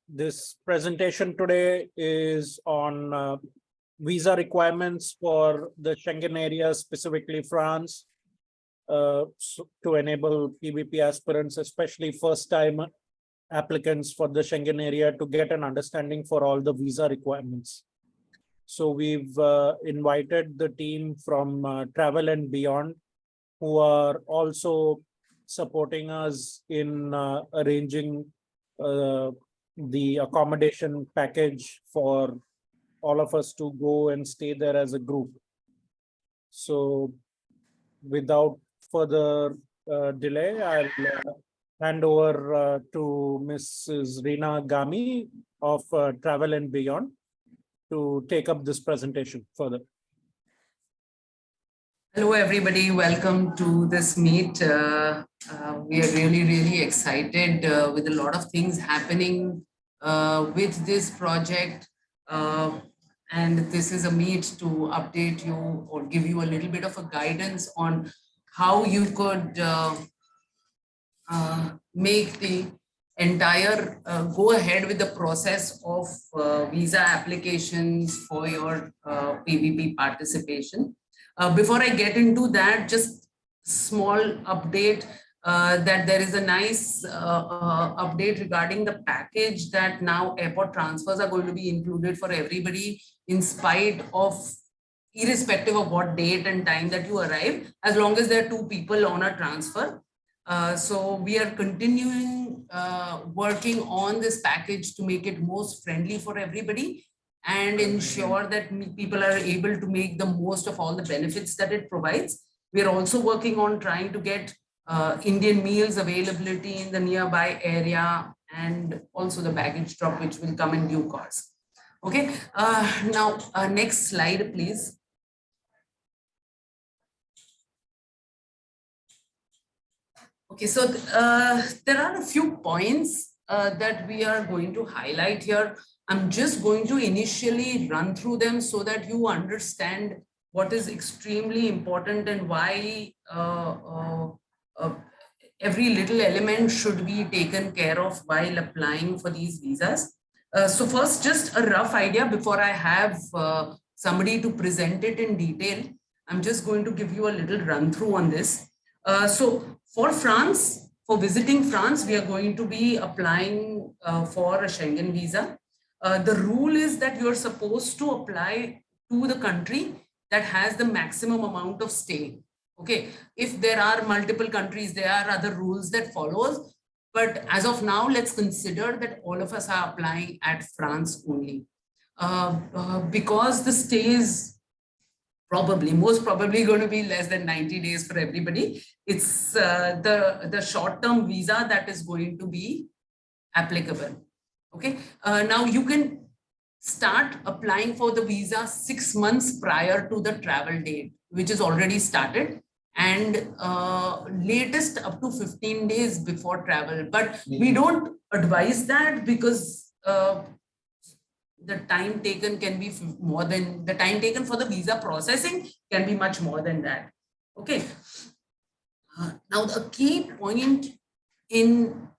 This presentation today is on visa requirements for the Schengen area, specifically France, to enable PVP aspirants, especially first-time applicants for the Schengen area, to get an understanding for all the visa requirements. So we've invited the team from Travel and Beyond, who are also supporting us in arranging the accommodation package for all of us to go and stay there as a group. So without further delay, I'll hand over to Mrs. Reena Gami of Travel and Beyond to take up this presentation further. Hello, everybody. Welcome to this meet. We are really excited with a lot of things happening with this project. And this is a meet to update you or give you a little bit of a guidance on how you could make the entire go ahead with the process of visa applications for your PVP participation. Before I get into that, just small update that there is a nice update regarding the package that now airport transfers are going to be included for everybody in spite of irrespective of what date and time that you arrive, as long as there are 2 people on a transfer. So we are continuing working on this package to make it most friendly for everybody and ensure that people are able to make the most of all the benefits that it provides. We are also working on trying to get Indian meals availability in the nearby area and also the baggage drop, which will come in due course. Okay, now next slide, please. Okay, so there are a few points that we are going to highlight here. I'm just going to initially run through them so that you understand what is extremely important and why every little element should be taken care of while applying for these visas. So first, just a rough idea before I have somebody to present it in detail. I'm just going to give you a little run through on this. So for France, for visiting France, we are going to be applying for a Schengen visa. The rule is that you're supposed to apply to the country that has the maximum amount of stay. Okay, if there are multiple countries, there are other rules that follows. But as of now, let's consider that all of us are applying at France only. Because the stay is most probably going to be less than 90 days for everybody. It's the short-term visa that is going to be applicable. Okay, now you can start applying for the visa 6 months prior to the travel date, which is already started, and latest up to 15 days before travel. But we don't advise that because the time taken can be more than the time taken for the visa processing can be much more than that. Okay. Now the key point in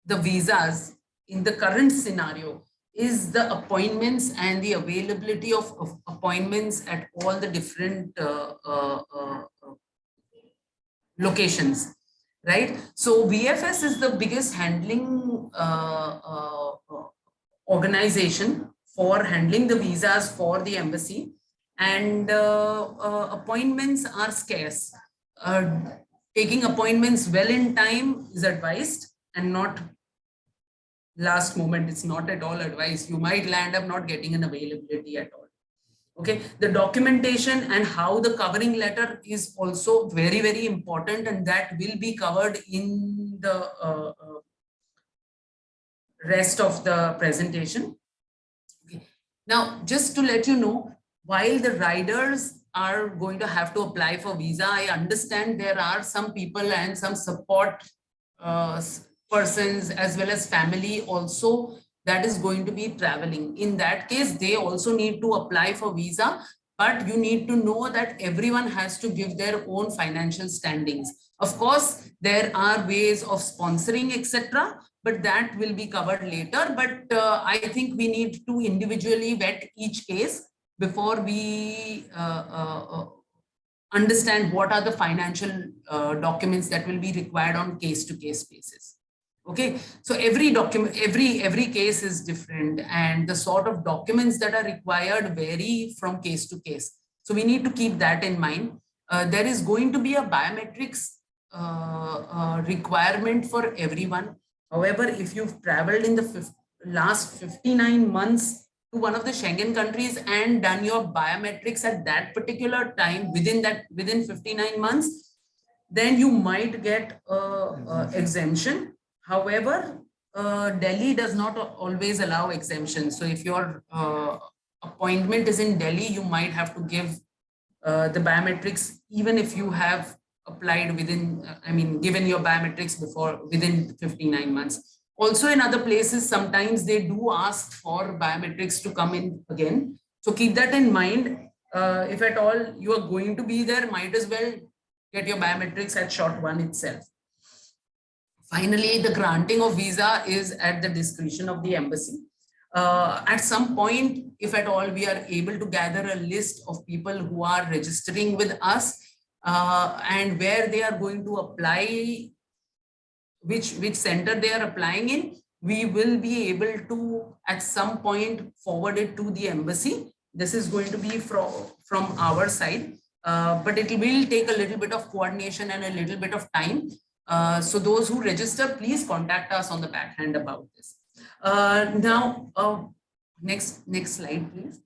the visas in the current scenario is the appointments and the availability of appointments at all the different locations, right? So VFS is the biggest handling organization for handling the visas for the embassy, and appointments are scarce. Taking appointments well in time is advised and not last moment. It's not at all advised. You might land up not getting an availability at all. Okay, the documentation and how the covering letter is also very important, and that will be covered in the rest of the presentation. Okay. Now, just to let you know, while the riders are going to have to apply for visa, I understand there are some people and some support persons as well as family also that is going to be traveling. In that case, they also need to apply for visa, but you need to know that everyone has to give their own financial standings. Of course, there are ways of sponsoring, etc., but that will be covered later. But I think we need to individually vet each case before we understand what are the financial documents that will be required on case-to-case basis. Okay, so every document, every case is different, and the sort of documents that are required vary from case to case. So we need to keep that in mind. There is going to be a biometrics requirement for everyone. However, if you've traveled in the last 59 months to one of the Schengen countries and done your biometrics at that particular time within 59 months, then you might get exemption. However, Delhi does not always allow exemptions. So if your appointment is in Delhi, you might have to give the biometrics, even if you have applied within, given your biometrics within 59 months. Also in other places, sometimes they do ask for biometrics to come in again. So keep that in mind. If at all you are going to be there, might as well get your biometrics at shot 1 itself. Finally, the granting of visa is at the discretion of the embassy. At some point, if at all we are able to gather a list of people who are registering with us and where they are going to apply, which center they are applying in, we will be able to at some point forward it to the embassy. This is going to be from our side, but it will take a little bit of coordination and a little bit of time. So those who register, please contact us on the backhand about this. Now, next slide, please.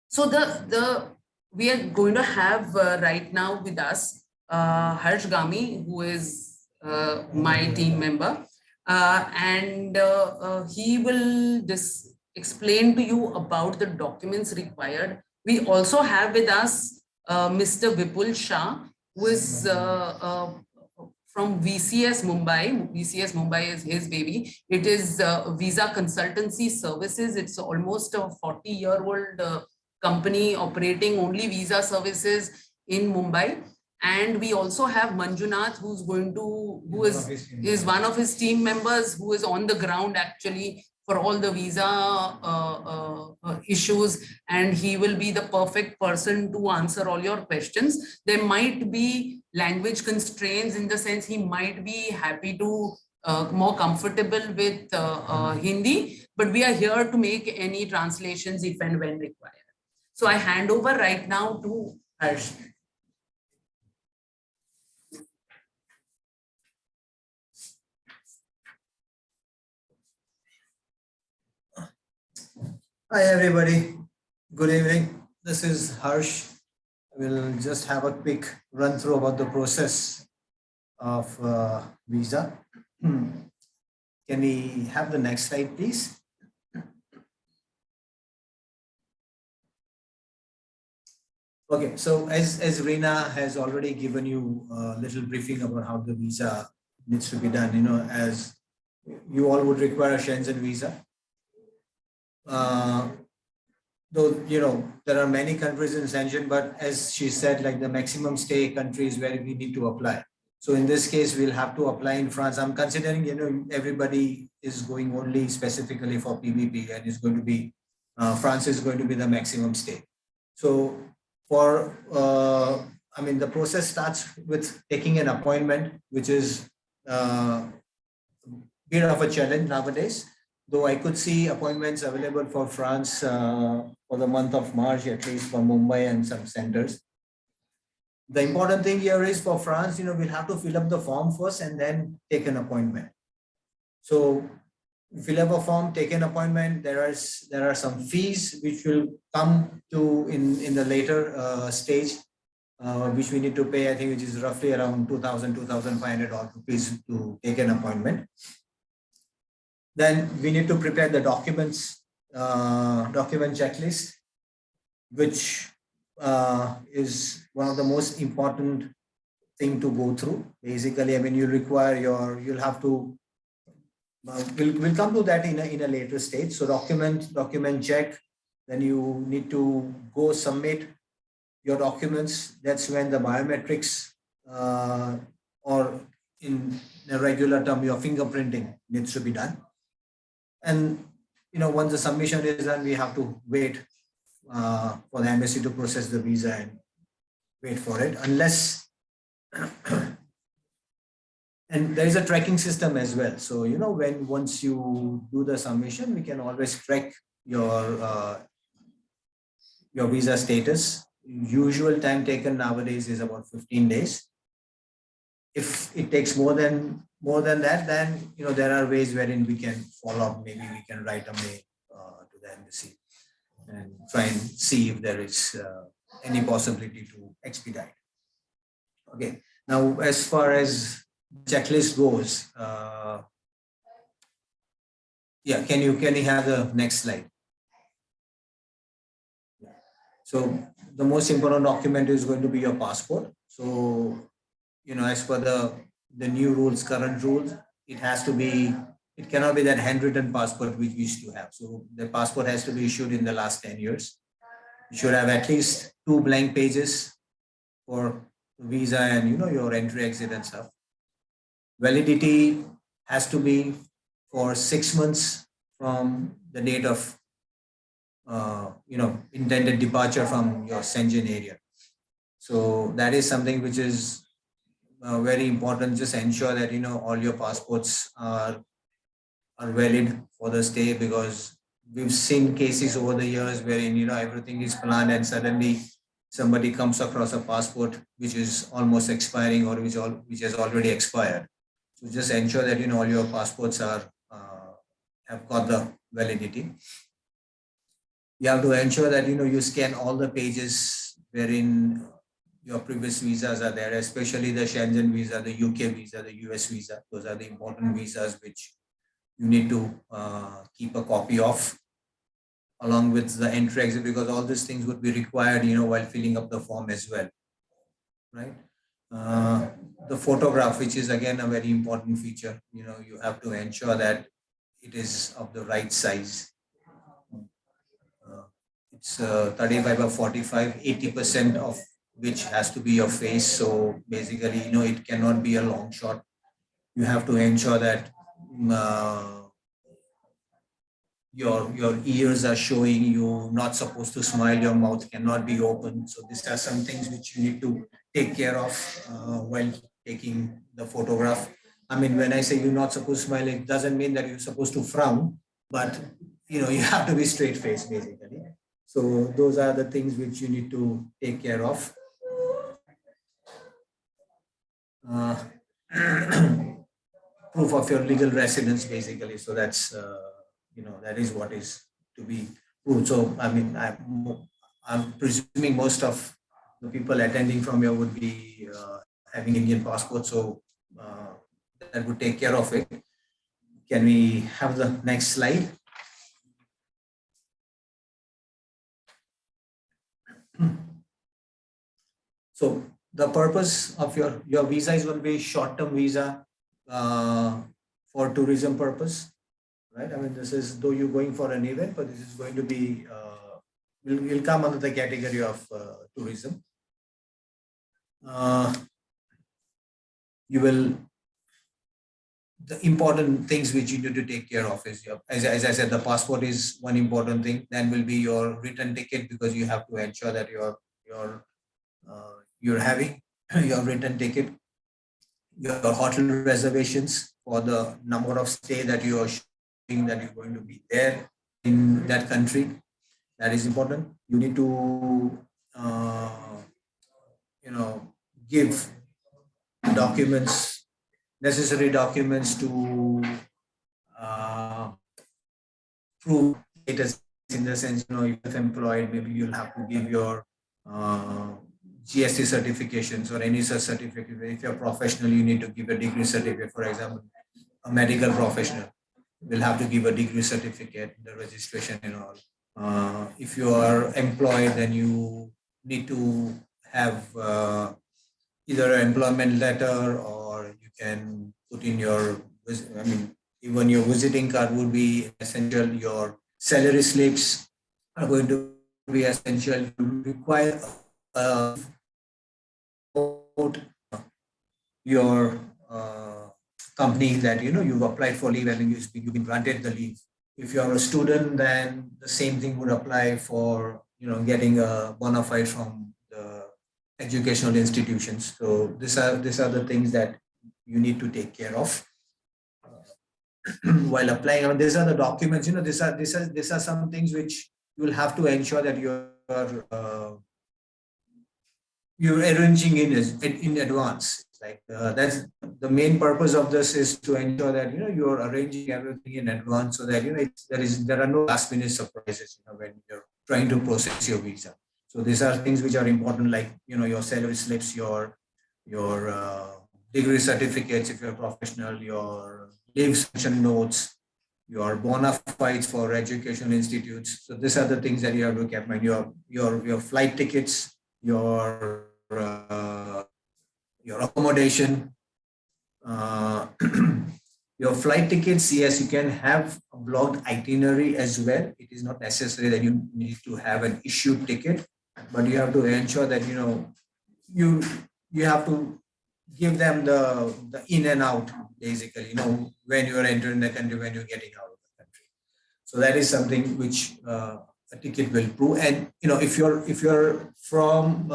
So we are going to have right now with us Harsh Gami, who is my team member, and he will explain to you about the documents required. We also have with us Mr. Vipul Shah, who is from VCS Mumbai. VCS Mumbai is his baby. It is Visa Consultancy Services. It's almost a 40-year-old company operating only visa services in Mumbai. And we also have Manjunath, who is one of his team members, who is on the ground actually for all the visa issues, and he will be the perfect person to answer all your questions. There might be language constraints, in the sense he might be happy to more comfortable with Hindi, but we are here to make any translations if and when required. So I hand over right now to Harsh. Hi everybody, good evening. This is Harsh. We'll just have a quick run through about the process of visa. Can we have the next slide, please? Okay, so as Reena has already given you a little briefing about how the visa needs to be done, as you all would require a Schengen visa. Though, there are many countries in Schengen, but as she said, like the maximum stay countries where we need to apply. So in this case, we'll have to apply in France. I'm considering, everybody is going only specifically for PBP, and it's going to be, France is going to be the maximum stay. So the process starts with taking an appointment, which is a bit of a challenge nowadays. Though I could see appointments available for France for the month of March, at least for Mumbai and some centers. The important thing here is for France, we'll have to fill up the form first and then take an appointment. So fill up a form, take an appointment. There are some fees which will come to in the later stage, which we need to pay, I think, which is roughly around 2,000, 2,500 rupees to take an appointment. Then we need to prepare the documents, document checklist, which is one of the most important thing to go through. Basically, you'll have to, we'll come to that in a later stage. So document check, then you need to go submit your documents. That's when the biometrics or in a regular term, your fingerprinting needs to be done. And once the submission is done, we have to wait for the embassy to process the visa and wait for it, unless and there is a tracking system as well. So once you do the submission, we can always track your visa status. Usual time taken nowadays is about 15 days. If it takes more than that, then there are ways wherein we can follow up. Maybe we can write a mail to the embassy and try and see if there is any possibility to expedite. Okay. Now, as far as checklist goes, yeah, can you have the next slide? So the most important document is going to be your passport. So as per the new rules, current rules, it cannot be that handwritten passport which we used to have. So the passport has to be issued in the last 10 years. You should have at least 2 blank pages for visa and your entry, exit and stuff. Validity has to be for 6 months from the date of intended departure from your Schengen area. So that is something which is very important. Just ensure that all your passports are valid for the stay, because we've seen cases over the years wherein everything is planned and suddenly somebody comes across a passport which is almost expiring or which has already expired. So just ensure that all your passports are have got the validity. You have to ensure that you scan all the pages wherein your previous visas are there, especially the Schengen visa, the UK visa, the US visa. Those are the important visas which you need to keep a copy of, along with the entry, exit, because all these things would be required while filling up the form as well, right? The photograph, which is again a very important feature, you have to ensure that it is of the right size. It's 35 by 45, 80% of which has to be your face. So basically, it cannot be a long shot. You have to ensure that your ears are showing. You're not supposed to smile. Your mouth cannot be open. So these are some things which you need to take care of while taking the photograph. I mean, when I say you're not supposed to smile, it doesn't mean that you're supposed to frown, but you have to be straight faced basically. So those are the things which you need to take care of. Proof of your legal residence basically. So that's that is what is to be proved. So I mean, I'm presuming most of the people attending from here would be having Indian passports, so that would take care of it. Can we have the next slide? So the purpose of your visa is going to be short-term visa for tourism purpose, right? I mean, this is though you're going for an event, but this is going to be will come under the category of tourism. The important things which you need to take care of is as I said, the passport is one important thing. Then will be your return ticket, because you have to ensure that you're having your return ticket, your hotel reservations for the number of stay that you are showing that you're going to be there in that country. That is important. You need to give documents, necessary documents to prove status, in the sense, if employed, maybe you'll have to give your GST certifications or any such certificate. If you're professional, you need to give a degree certificate. For example, a medical professional will have to give a degree certificate, the registration and all. If you are employed, then you need to have either an employment letter, or you can put in your, I mean, even your visiting card would be essential. Your salary slips are going to be essential. You require your company that, you've applied for leave and you've been granted the leave. If you're a student, then the same thing would apply for, getting a bona fide from the educational institutions. So these are the things that you need to take care of while applying. I mean, these are the documents. These are some things which you will have to ensure that you're arranging in advance. Like that's the main purpose of this, is to ensure that you're arranging everything in advance, so that there are no last minute surprises when you're trying to process your visa. So these are things which are important, like your salary slips, your degree certificates if you're a professional, your leave sanction notes, your bona fides for educational institutes. So these are the things that you have to keep in mind. Your flight tickets, your accommodation, your flight tickets. Yes, you can have a blocked itinerary as well. It is not necessary that you need to have an issued ticket, but you have to ensure that you have to give them the in and out, basically, when you are entering the country, when you're getting out of the country. So that is something which a ticket will prove. And if you're from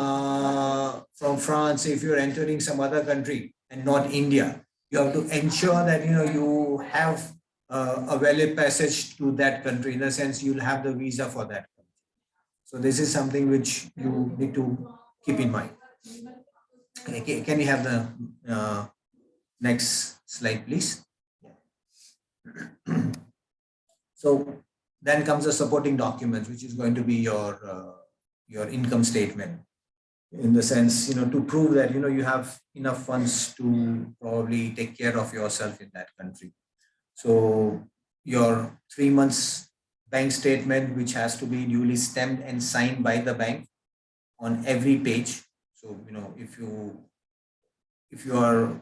France, if you're entering some other country and not India, you have to ensure that you have a valid passage to that country. In a sense, you'll have the visa for that country. So this is something which you need to keep in mind. Okay, can we have the next slide, please? So then comes the supporting documents, which is going to be your income statement, in the sense, to prove that you have enough funds to probably take care of yourself in that country. So your 3 months bank statement, which has to be duly stamped and signed by the bank on every page. So if you are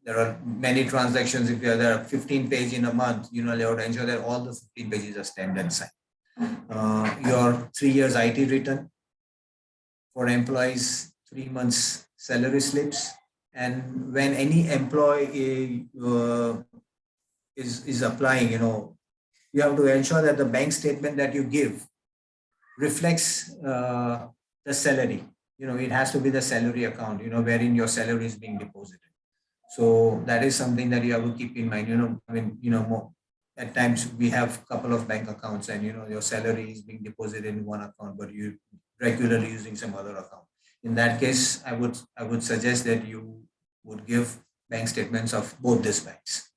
there are many transactions. If there are 15 pages in a month, you have to ensure that all the 15 pages are stamped and signed. Your 3 years IT return for employees, 3 months salary slips, and when any employee is applying, you have to ensure that the bank statement that you give reflects the salary. It has to be the salary account, wherein your salary is being deposited. So that is something that you have to keep in mind. At times we have a couple of bank accounts, and your salary is being deposited in one account, but you regularly using some other account. In that case, I would suggest that you would give bank statements of both these banks.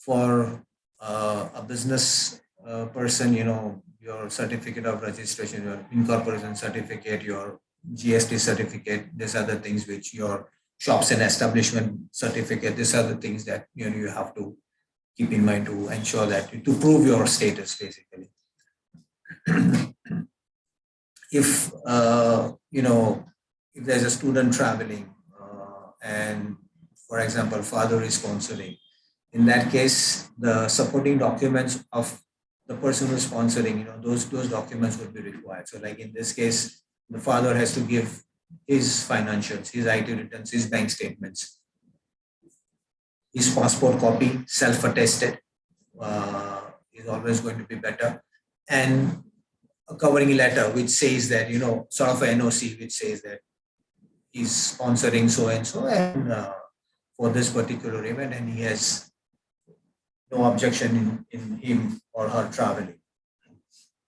For a business person, your certificate of registration, your incorporation certificate, your GST certificate, these are the things which your shops and establishment certificate, these are the things that you have to keep in mind to ensure that, to prove your status, basically. If if there's a student traveling and, for example, father is sponsoring, in that case, the supporting documents of the person who's sponsoring, those documents would be required. So like in this case, the father has to give his financials, his IT returns, his bank statements, his passport copy, self-attested, is always going to be better, and a covering letter which says that, sort of an NOC which says that he's sponsoring so and so, and for this particular event, and he has no objection in him or her traveling.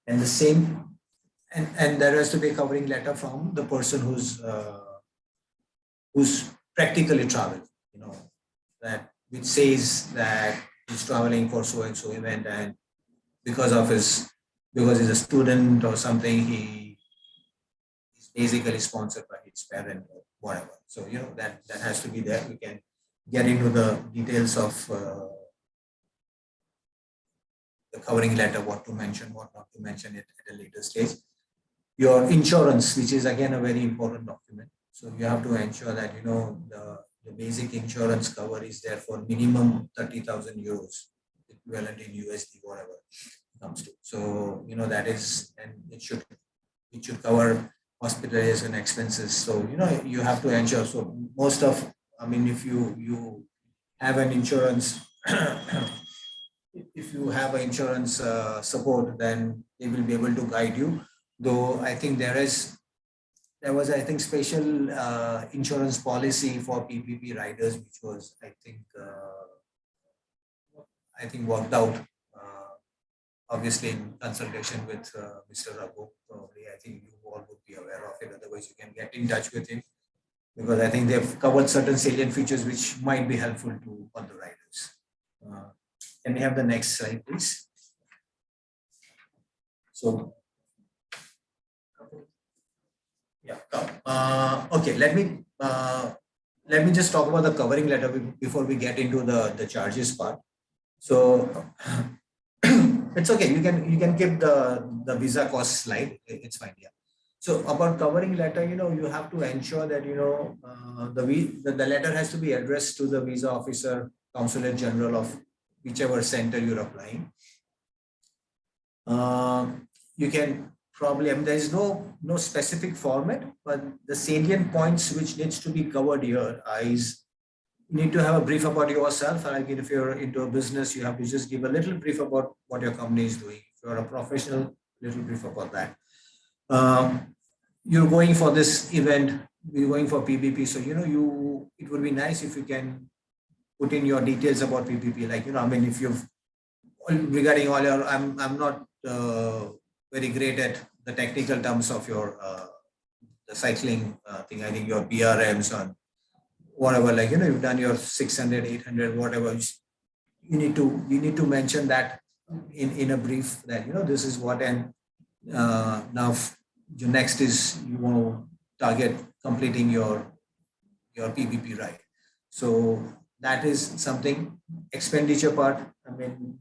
And the same, and there has to be a covering letter from the person who's practically traveling, that which says that he's traveling for so and so event, and because he's a student or something, he is basically sponsored by his parent or whatever. So that has to be there. We can get into the details of the covering letter, what to mention, what not to mention it at a later stage. Your insurance, which is again a very important document. So you have to ensure that the basic insurance cover is there for minimum 30,000 euros, equivalent in USD, whatever it comes to. So that is, and it should cover hospitalization expenses. So, you have to ensure. So most of, if you have an insurance, if you have an insurance support, then they will be able to guide you. Though I think there was, I think, special insurance policy for PPP riders, which was, I think worked out, obviously in consultation with Mr. Raghu. Probably, I think you all would be aware of it. Otherwise, you can get in touch with him, because I think they've covered certain salient features which might be helpful to all the riders. Can we have the next slide, please? So, yeah. Okay, let me just talk about the covering letter before we get into the charges part. So it's okay. You can keep the visa cost slide. It's fine. Yeah. So about covering letter, you have to ensure that the letter has to be addressed to the visa officer, consulate general of whichever center you're applying. You can probably, there is no specific format, but the salient points which needs to be covered here is, you need to have a brief about yourself. Like if you're into a business, you have to just give a little brief about what your company is doing. If you're a professional, little brief about that. You're going for this event, you're going for PPP. So, it would be nice if you can put in your details about PPP. Like, if you've, regarding all your, I'm not very great at the technical terms of your the cycling thing. I think your PRMs on whatever, like, you've done your 600, 800, whatever. You need to mention that in a brief that, this is what, and now your next is you want to target completing your PPP ride. So that is something. Expenditure part,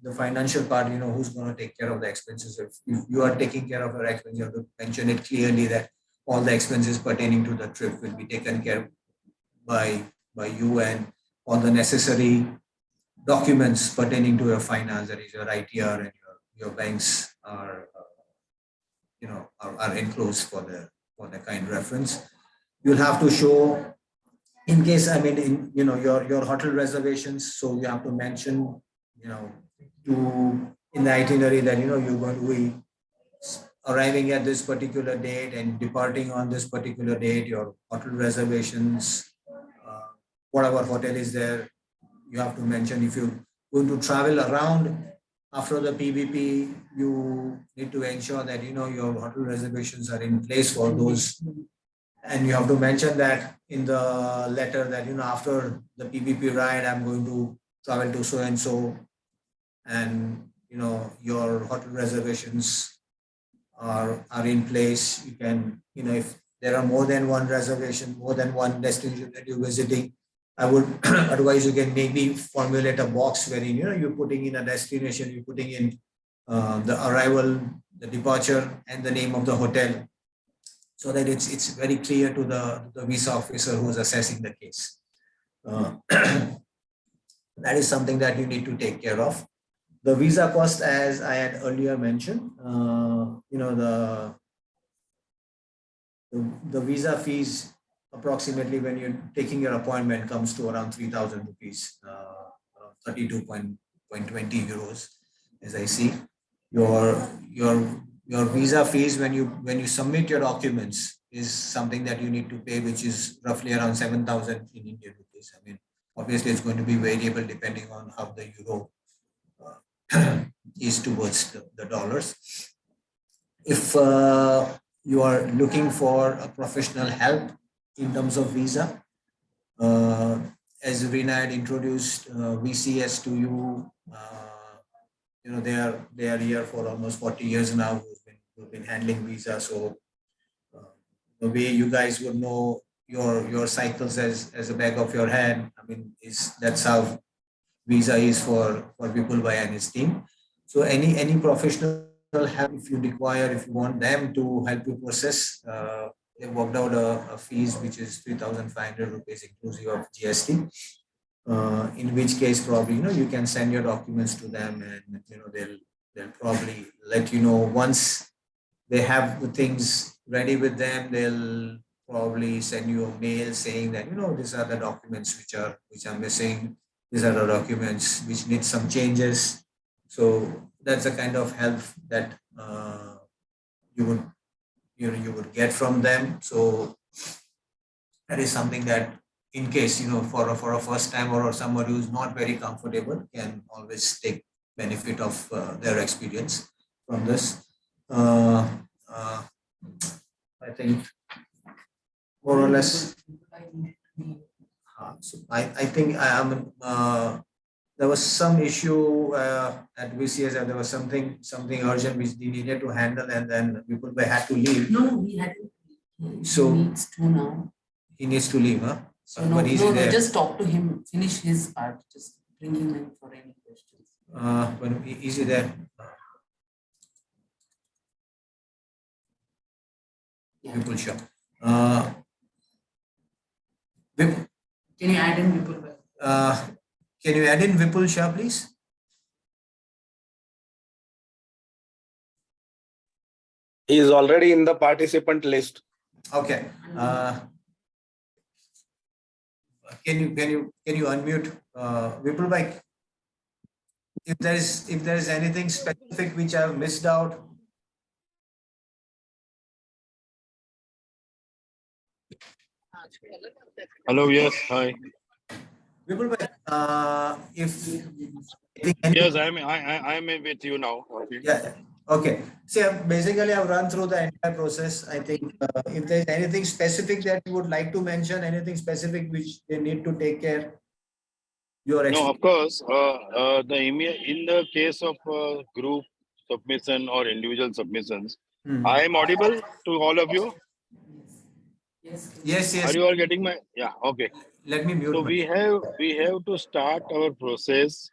the financial part, who's going to take care of the expenses. If you are taking care of your expenses, you have to mention it clearly that all the expenses pertaining to the trip will be taken care of by you, and all the necessary documents pertaining to your finance, that is your ITR and your banks are enclosed for the kind reference. You'll have to show, in case, your hotel reservations. So you have to mention, in the itinerary that, you're going to be arriving at this particular date and departing on this particular date, your hotel reservations, whatever hotel is there, you have to mention. If you're going to travel around after the PPP, you need to ensure that, your hotel reservations are in place for those. And you have to mention that in the letter that, after the PPP ride, I'm going to travel to so-and-so, and, your hotel reservations are in place. You can, if there are more than one reservation, more than one destination that you're visiting, I would advise you can maybe formulate a box wherein, you're putting in a destination, you're putting in the arrival, the departure, and the name of the hotel, so that it's very clear to the visa officer who's assessing the case. That is something that you need to take care of. The visa cost, as I had earlier mentioned, the visa fees approximately when you're taking your appointment comes to around 3,000 rupees, 32.20 euros, as I see. Your visa fees when you submit your documents is something that you need to pay, which is roughly around 7,000 in Indian rupees. Obviously it's going to be variable depending on how the euro is towards the dollars. If you are looking for a professional help in terms of visa, as Rina had introduced VCS to you, they are here for almost 40 years now. Who've been handling visa. So the way you guys would know your cycles as a back of your hand, that's how visa is for people by an esteem. So any professional help, if you require, if you want them to help you process, they worked out a fees which is 3,500 rupees inclusive of GST. In which case probably you can send your documents to them, and they'll probably let you know once they have the things ready with them, they'll probably send you a mail saying that, these are the documents which are missing. These are the documents which need some changes. So that's the kind of help that you would you would get from them. So that is something that, in case, for a first time or somebody who's not very comfortable, can always take benefit of their experience from this. uh, uh, I think more or less. So I think I am. There was some issue at VCS, and there was something urgent which they needed to handle, and then people had to leave. No, we had. So he needs to now. He needs to leave, huh? So no, But is he there? just talk to him, finish his part, just bring him in for any questions. But is he there? Yeah. Vipul Shah. Can you add in Vipul? Can you add in Vipul Shah, please? He is already in the participant list. Okay. Can you unmute Vipul bhai? If there is anything specific which I have missed out. Hello, yes, hi. Vipul bhai, Yes, I'm with you now. Okay. Yeah. Okay. See, basically, I've run through the entire process. I think if there's anything specific that you would like to mention, anything specific which they need to take care. No, of course. In the case of group submission or individual submissions, I am audible to all of you. Yes. Are you all getting my? Yeah. Okay. Let me mute. So we have to start our process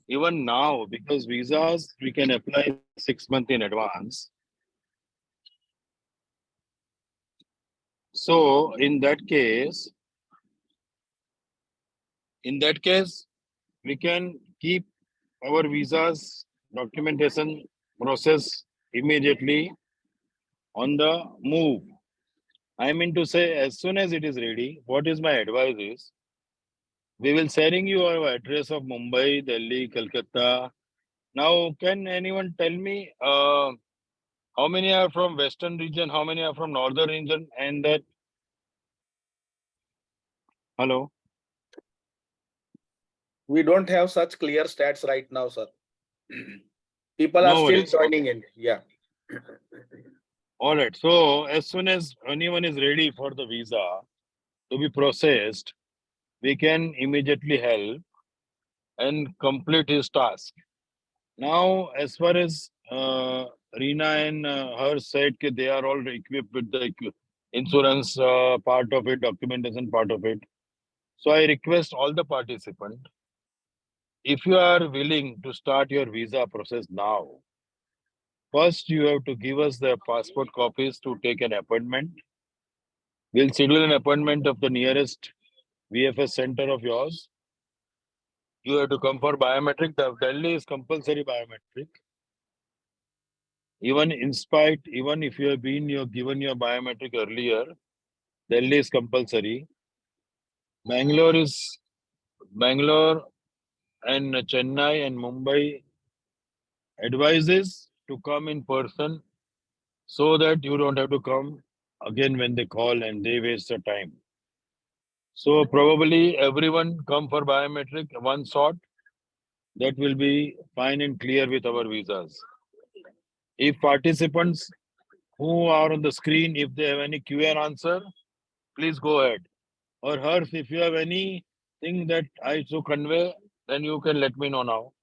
even now, because visas we can apply 6 months in advance. So in that case, we can keep our visas documentation process immediately on the move. I mean to say, as soon as it is ready, what is my advice is, we will sharing you our address of Mumbai, Delhi, Calcutta. Now, can anyone tell me how many are from Western region, how many are from Northern region, and that? Hello. We don't have such clear stats right now, sir. People are No still worries. joining in. Yeah. All right. So as soon as anyone is ready for the visa to be processed, we can immediately help and complete his task. Now, as far as Reena and her said that they are all equipped with the insurance part of it, documentation part of it. So I request all the participants, if you are willing to start your visa process now, first you have to give us the passport copies to take an appointment. We'll schedule an appointment of the nearest VFS center of yours. You have to come for biometric. The Delhi is compulsory biometric. Even if you have given your biometric earlier, Delhi is compulsory. Bangalore and Chennai and Mumbai advises to come in person, so that you don't have to come again when they call and they waste the time. So probably everyone come for biometric one shot. That will be fine and clear with our visas. If participants who are on the screen, if they have any Q and answer, please go ahead. Or Harsh, if you have anything that I should convey, then you can let me know now.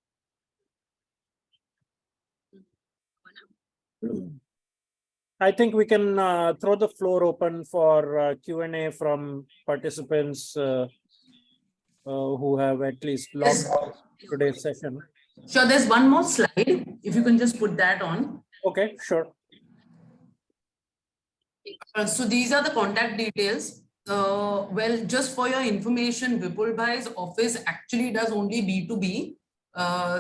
I think we can throw the floor open for Q&A from participants who have at least logged off today's session. Sure, there's one more slide. If you can just put that on. Okay, sure. So these are the contact details. Well, just for your information, Vipul Bhai's office actually does only B2B.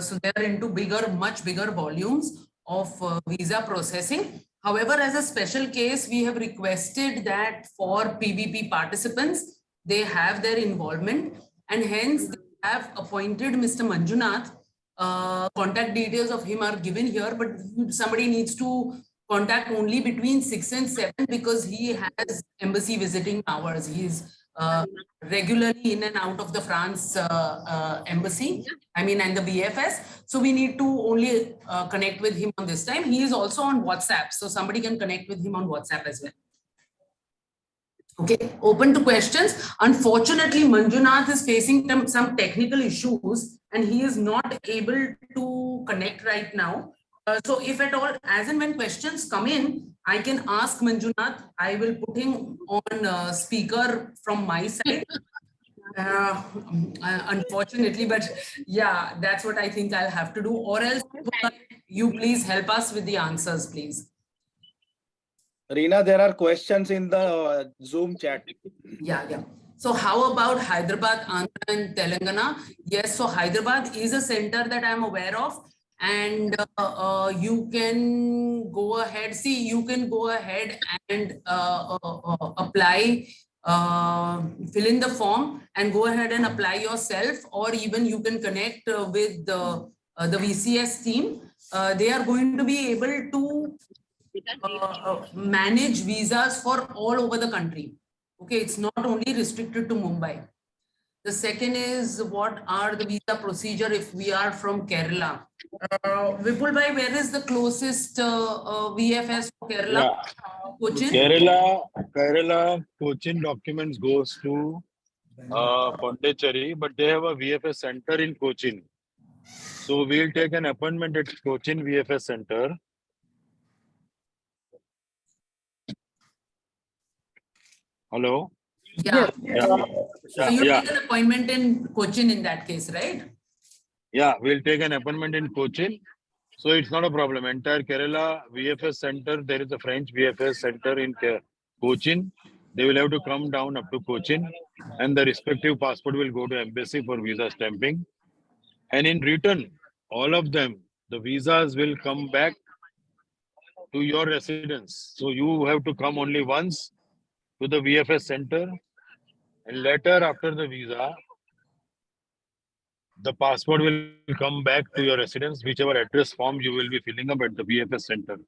So they're into much bigger volumes of visa processing. However, as a special case, we have requested that for PVP participants, they have their involvement, and hence they have appointed Mr. Manjunath. Contact details of him are given here, but somebody needs to contact only between 6 and 7 because he has embassy visiting hours. He's regularly in and out of the France embassy, and the VFS. So we need to only connect with him on this time. He is also on WhatsApp, so somebody can connect with him on WhatsApp as well. Okay, open to questions. Unfortunately, Manjunath is facing some technical issues and he is not able to connect right now. So if at all, as and when questions come in, I can ask Manjunath. I will put him on speaker from my side. Unfortunately, but yeah, that's what I think I'll have to do. Or else, you please help us with the answers, please. Reena, there are questions in the Zoom chat. Yeah. So how about Hyderabad, Andhra and Telangana? Yes, so Hyderabad is a center that I'm aware of. And you can go ahead, and apply, fill in the form and go ahead and apply yourself, or even you can connect with the VCS team. They are going to be able to manage visas for all over the country. Okay, it's not only restricted to Mumbai. The second is, what are the visa procedure if we are from Kerala? Vipul bhai, where is the closest VFS for Kerala? Yeah. Cochin? Kerala, Cochin documents goes to Pondicherry, but they have a VFS center in Cochin. So we'll take an appointment at Cochin VFS center. Hello? Yeah. Yeah. So you take an appointment in Cochin in that case, right? Yeah, we'll take an appointment in Cochin. So it's not a problem. Entire Kerala VFS center, there is a French VFS center in Cochin. They will have to come down up to Cochin and the respective passport will go to embassy for visa stamping. And in return, all of them, the visas will come back to your residence. So you have to come only once to the VFS center, and later after the visa, the passport will come back to your residence, whichever address form you will be filling up at the VFS center.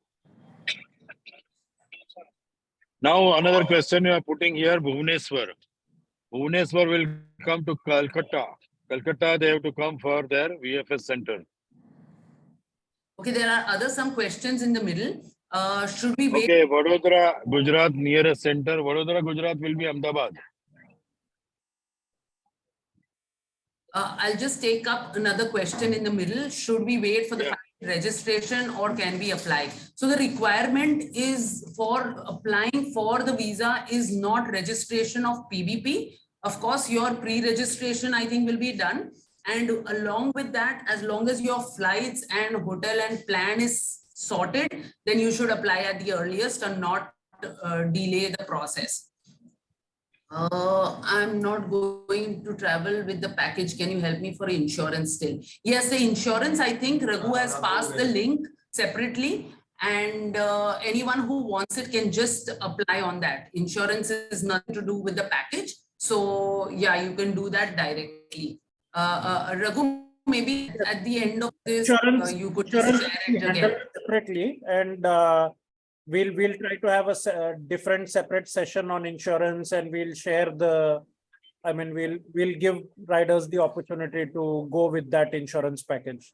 Now, another question you are putting here, Bhubaneswar. Bhubaneswar will come to Calcutta. Calcutta, they have to come for their VFS center. Okay, there are some questions in the middle. Should we wait? Okay, Vadodara, Gujarat, nearest center. Vadodara, Gujarat will be Ahmedabad. I'll just take up another question in the middle. Should we wait for the registration or can we apply? So the requirement is for applying for the visa is not registration of PVP. Of course, your pre-registration, I think, will be done. And along with that, as long as your flights and hotel and plan is sorted, then you should apply at the earliest and not delay the process. I'm not going to travel with the package. Can you help me for insurance still? Yes, the insurance, I think Raghu has passed the link separately, and anyone who wants it can just apply on that. Insurance is nothing to do with the package. So yeah, you can do that directly. Raghu, maybe at the end of this, you could just share it again. Separately, and we'll try to have a different separate session on insurance, and we'll share the, we'll give riders the opportunity to go with that insurance package.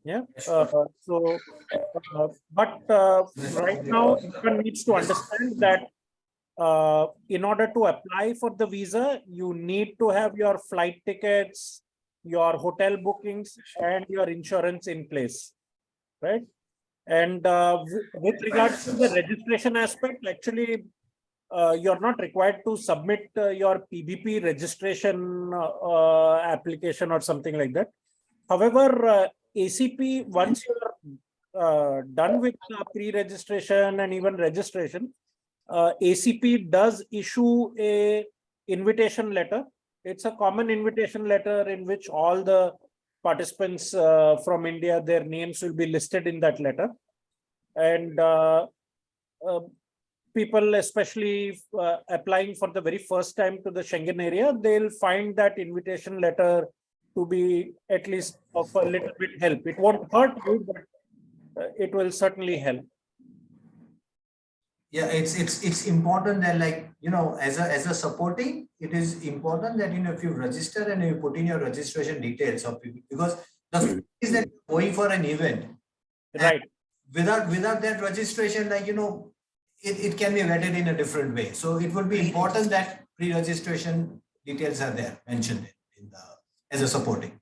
Yeah. But right now, one needs to understand that in order to apply for the visa, you need to have your flight tickets, your hotel bookings, and your insurance in place, right? And with regards to the registration aspect, actually, you're not required to submit your PVP registration application or something like that. However, ACP, once you're done with pre-registration and even registration, ACP does issue a invitation letter. It's a common invitation letter in which all the participants from India, their names will be listed in that letter. And uh, people, especially applying for the very first time to the Schengen area, they'll find that invitation letter to be at least of a little bit help. It won't hurt you, but it will certainly help. Yeah, it's important that, like, as a supporting, it is important that, if you register and you put in your registration details of people, because the fact is that you're going for an event. And Right. without that registration, like, it can be vetted in a different way. So it would be important that pre-registration details are there mentioned in the as a supporting.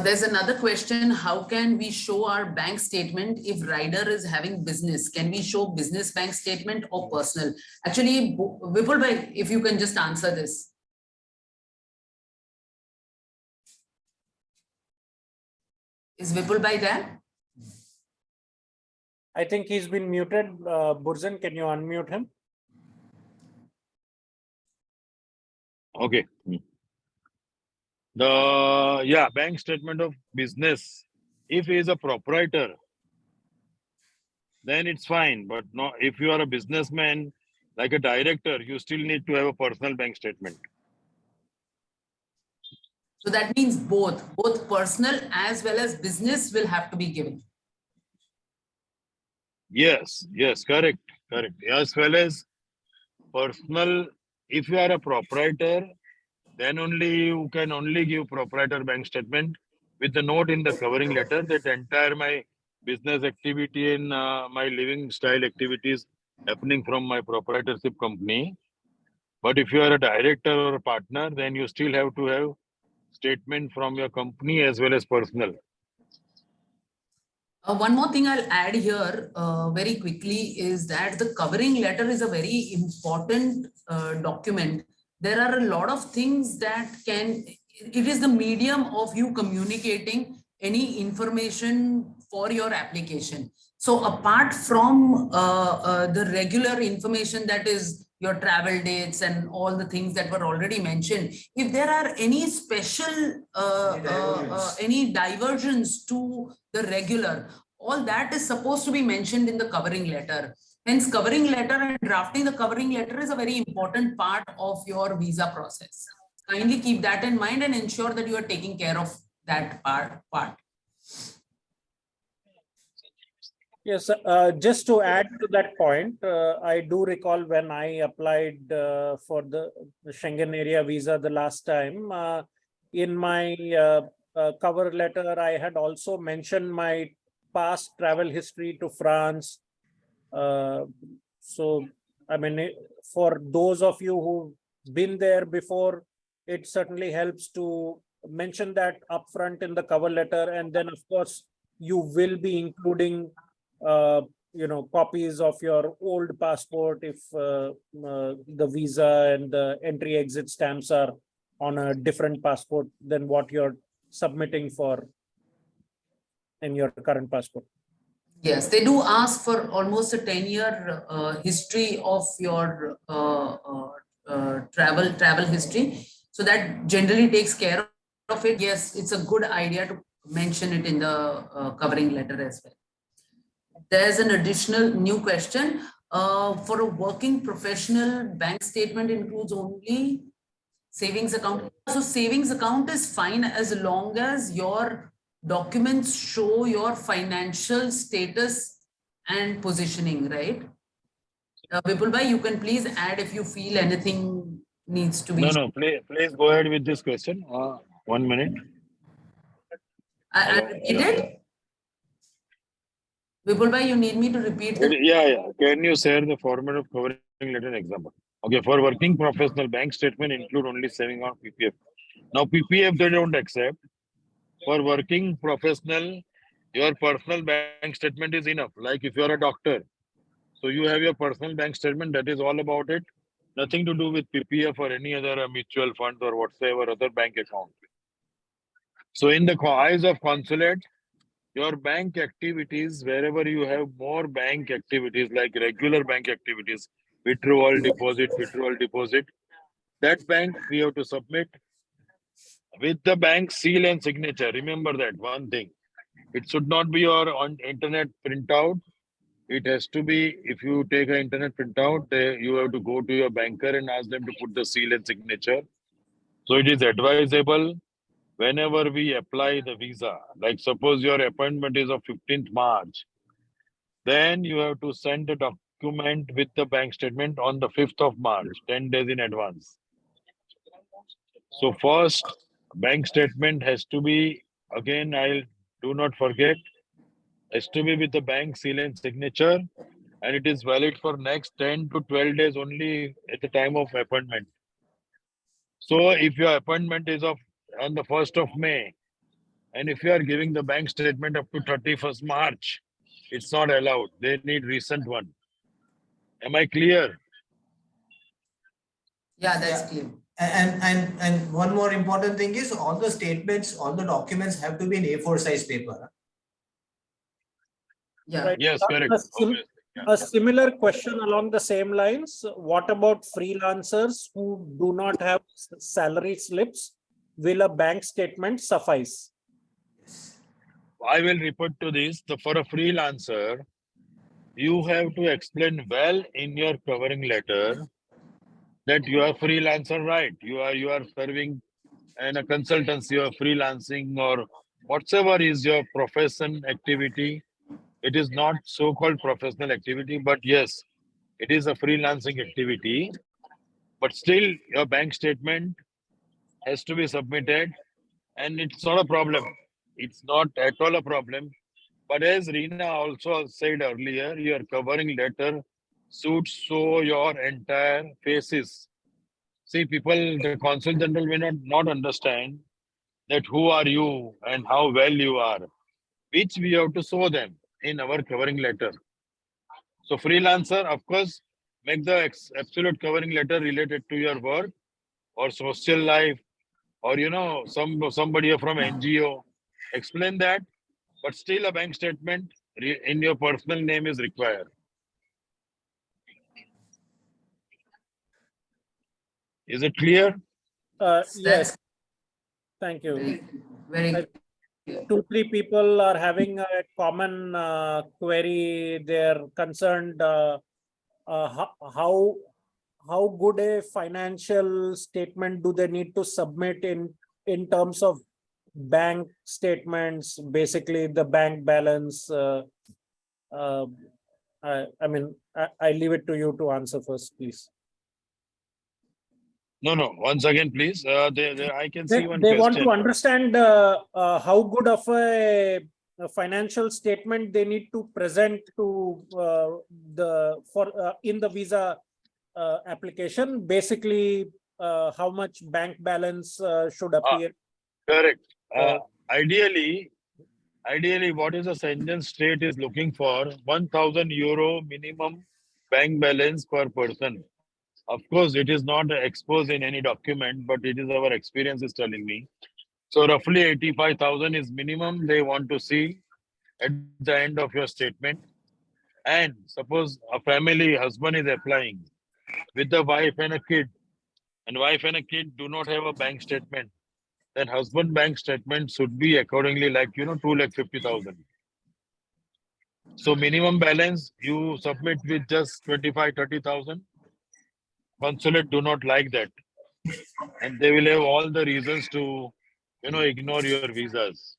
There's another question. How can we show our bank statement if rider is having business? Can we show business bank statement or personal? Actually, Vipul bhai, if you can just answer this. Is Vipul bhai there? I think he's been muted. Burzen, can you unmute him? Okay. The bank statement of business. If he is a proprietor, then it's fine. But no, if you are a businessman, like a director, you still need to have a personal bank statement. So that means both personal as well as business will have to be given. Yes, correct. As well as personal, if you are a proprietor, then only you can only give proprietor bank statement with the note in the covering letter that entire my business activity and my living style activities happening from my proprietorship company. But if you are a director or a partner, then you still have to have statement from your company as well as personal. One more thing I'll add here very quickly is that the covering letter is a very important document. There are a lot of things that it is the medium of you communicating any information for your application. So apart from the regular information that is your travel dates and all the things that were already mentioned, if there are any special any diversions to the regular, all that is supposed to be mentioned in the covering letter. Hence, covering letter and drafting the covering letter is a very important part of your visa process. Kindly keep that in mind and ensure that you are taking care of that part. Yes, just to add to that point, I do recall when I applied for the Schengen area visa the last time, in my cover letter, I had also mentioned my past travel history to France. So, I mean, for those of you who've been there before, it certainly helps to mention that upfront in the cover letter. And then, of course, you will be including copies of your old passport if the visa and the entry exit stamps are on a different passport than what you're submitting for in your current passport. Yes, they do ask for almost a 10-year history of your travel history. So that generally takes care of it. Yes, it's a good idea to mention it in the covering letter as well. There's an additional new question. For a working professional, bank statement includes only savings account. So savings account is fine as long as your documents show your financial status and positioning, right? Vipul bhai, you can please add if you feel anything needs to be. No, please go ahead with this question. 1 minute. I repeat it. Vipul bhai, you need me to repeat the. Yeah. Can you share the format of covering letter example? Okay, for working professional, bank statement include only saving on PPF. Now PPF they don't accept. For working professional, your personal bank statement is enough. Like if you are a doctor, so you have your personal bank statement, that is all about it. Nothing to do with PPF or any other mutual fund or whatsoever other bank account. So in the eyes of consulate, your bank activities, wherever you have more bank activities like regular bank activities, withdrawal deposit, that bank we have to submit with the bank seal and signature. Remember that one thing. It should not be your on internet printout. It has to be, if you take an internet printout, you have to go to your banker and ask them to put the seal and signature. So it is advisable whenever we apply the visa, like suppose your appointment is of 15th March, then you have to send the document with the bank statement on the 5th of March, 10 days in advance. So first, bank statement has to be, again, I'll do not forget, has to be with the bank seal and signature, and it is valid for next 10 to 12 days only at the time of appointment. So if your appointment is on the 1st of May, and if you are giving the bank statement up to 31st March, it's not allowed. They need recent one. Am I clear? Yeah, that's Yeah. clear. And one more important thing is all the statements, all the documents have to be in A4 size paper. Yeah. Right. Yes, correct. A sim- Obviously. Yeah. A similar question along the same lines. What about freelancers who do not have salary slips? Will a bank statement suffice? I will report to this. For a freelancer, you have to explain well in your covering letter that you are freelancer, right? You are serving in a consultancy or freelancing or whatever is your profession activity. It is not so-called professional activity, but yes, it is a freelancing activity. But still, your bank statement has to be submitted, and it's not a problem. It's not at all a problem. But as Reena also said earlier, your covering letter should show your entire faces. See, people, the consul general may not understand that who are you and how well you are, which we have to show them in our covering letter. So freelancer, of course, make the absolute covering letter related to your work or social life, or somebody from NGO. Explain that, but still a bank statement in your personal name is required. Is it clear? Yes, thank you. Very, very I- 2-3 people are having a common query. They're concerned how good a financial statement do they need to submit in terms of bank statements, basically the bank balance. uh, I mean, I leave it to you to answer first, please. No. Once again, please. I can see one They want question. to understand how good of a financial statement they need to present to in the visa application. Basically, how much bank balance should appear. Correct. Uh, Ideally, what is the Schengen state is looking for 1,000 euro minimum bank balance per person. Of course, it is not exposed in any document, but it is our experience is telling me. So roughly 85,000 is minimum they want to see at the end of your statement. And suppose a family husband is applying with the wife and a kid, and wife and a kid do not have a bank statement, then husband bank statement should be accordingly like 2,50,000. So minimum balance you submit with just 25-30,000. Consulate do not like that, and they will have all the reasons to ignore your visas.